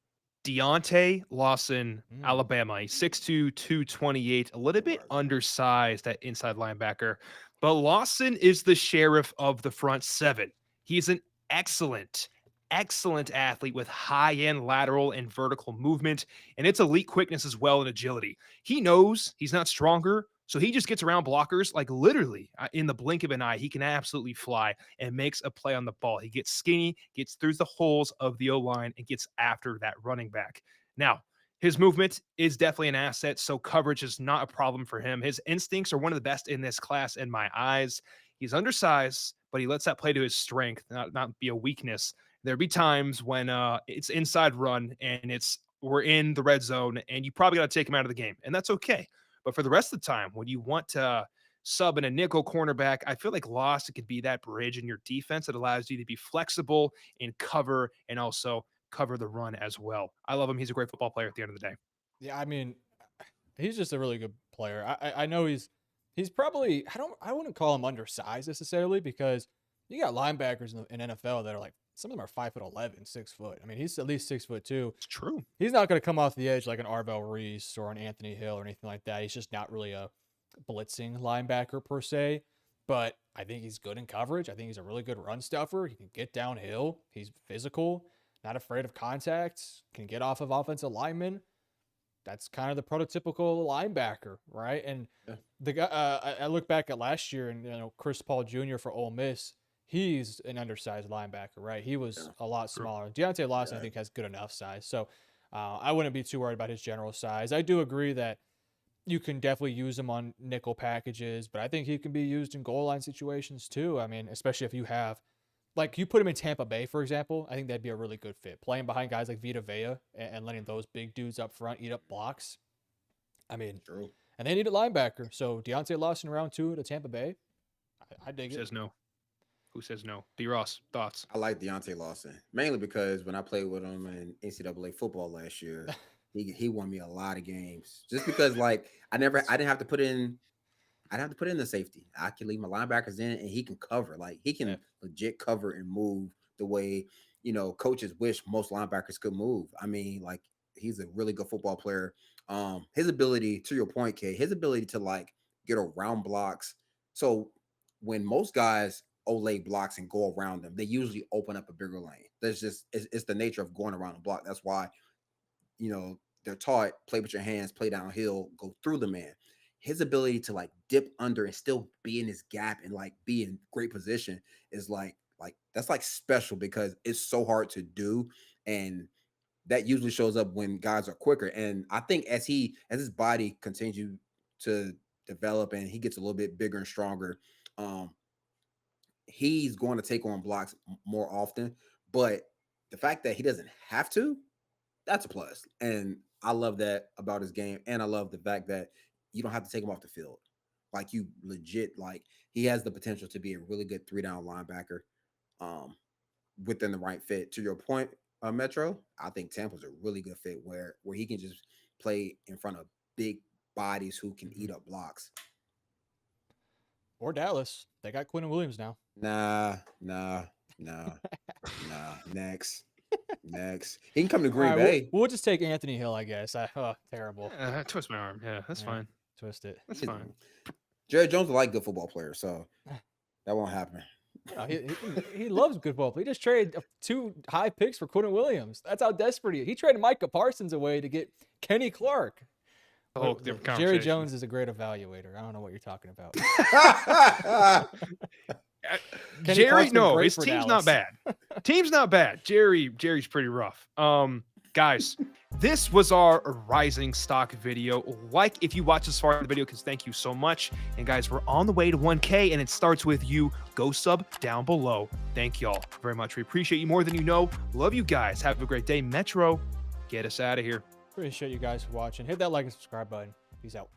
Speaker 1: Deontay Lawson, Alabama. He's 6'2", 228, a little bit undersized at inside linebacker. But Lawson is the sheriff of the front seven. He's an excellent athlete with high-end lateral and vertical movement, and it's elite quickness as well and agility. He knows he's not stronger, so he just gets around blockers like literally in the blink of an eye. He can absolutely fly and makes a play on the ball. He gets skinny, gets through the holes of the O-line, and gets after that running back. Now, his movement is definitely an asset, so coverage is not a problem for him. His instincts are one of the best in this class in my eyes. He's undersized, but he lets that play to his strength, not be a weakness. There'll be times when it's inside run and we're in the red zone, and you probably got to take him out of the game, and that's okay. But for the rest of the time, when you want to sub in a nickel cornerback, I feel like Lawson could be that bridge in your defense that allows you to be flexible in cover and also cover the run as well. I love him. He's a great football player at the end of the day.
Speaker 2: Yeah, I mean, he's just a really good player. I know he's probably I wouldn't call him undersized necessarily, because you got linebackers in NFL that are like, some of them are 5'11", 6 foot. I mean, he's at least 6'2".
Speaker 1: It's true.
Speaker 2: He's not going to come off the edge like an Arvell Reese or an Anthony Hill or anything like that. He's just not really a blitzing linebacker per se. But I think he's good in coverage. I think he's a really good run stuffer. He can get downhill. He's physical, not afraid of contact, can get off of offensive linemen. That's kind of the prototypical linebacker, right? And the guy, I look back at last year, and Chris Paul Jr. for Ole Miss, he's an undersized linebacker, right? He was a lot smaller. Deontay Lawson, I think, has good enough size. So I wouldn't be too worried about his general size. I do agree that you can definitely use him on nickel packages, but I think he can be used in goal line situations too. I mean, especially if you have, like, you put him in Tampa Bay, for example, I think that'd be a really good fit. Playing behind guys like Vita Vea and letting those big dudes up front eat up blocks. I mean, And they need a linebacker. So Deontay Lawson round 2 to Tampa Bay. I dig
Speaker 1: Who
Speaker 2: it.
Speaker 1: says no? Who says no? D. Ross, thoughts?
Speaker 3: I like Deontay Lawson mainly because when I played with him in NCAA football last year, he won me a lot of games just because like I didn't have to put in. I'd have to put in the safety. I can leave my linebackers in, and he can cover. Like he can
Speaker 2: Yeah.
Speaker 3: legit cover and move the way coaches wish most linebackers could move. I mean, like he's a really good football player. His ability, to your point, Kay, his ability to like get around blocks. So when most guys Olay blocks and go around them, they usually open up a bigger lane. That's just it's the nature of going around a block. That's why they're taught play with your hands, play downhill, go through the man. His ability to like dip under and still be in his gap and like be in great position is like that's like special because it's so hard to do. And that usually shows up when guys are quicker. And I think as his body continues to develop and he gets a little bit bigger and stronger, he's going to take on blocks more often. But the fact that he doesn't have to, that's a plus. And I love that about his game. And I love the fact that you don't have to take him off the field. Like you legit, like he has the potential to be a really good 3-down linebacker within the right fit. To your point, Metro, I think Tampa's a really good fit where he can just play in front of big bodies who can eat up blocks.
Speaker 2: Or Dallas. They got Quinn Williams now.
Speaker 3: Nah. Next. He can come to Green Bay.
Speaker 2: We'll just take Anthony Hill, I guess. Terrible.
Speaker 1: Twist my arm. Yeah, that's fine.
Speaker 2: Twist it.
Speaker 1: That's fine.
Speaker 3: Jerry Jones is like good football player, so that won't happen.
Speaker 2: No, he loves good football. He just traded 2 high picks for Quinn Williams. That's how desperate he is. He traded Micah Parsons away to get Kenny Clark.
Speaker 1: A whole different
Speaker 2: Jerry
Speaker 1: conversation.
Speaker 2: Jones is a great evaluator. I don't know what you're talking about. Kenny
Speaker 1: Jerry,
Speaker 2: Clark's been
Speaker 1: no,
Speaker 2: great
Speaker 1: his
Speaker 2: for
Speaker 1: team's
Speaker 2: Dallas.
Speaker 1: not bad. Team's not bad. Jerry's pretty rough. Guys, this was our rising stock video. Like if you watch this far in the video, because thank you so much. And guys, we're on the way to 1K, and it starts with you. Go sub down below. Thank y'all very much. We appreciate you more than you know. Love you guys. Have a great day. Metro, get us out of here.
Speaker 2: Appreciate you guys for watching. Hit that like and subscribe button. Peace out.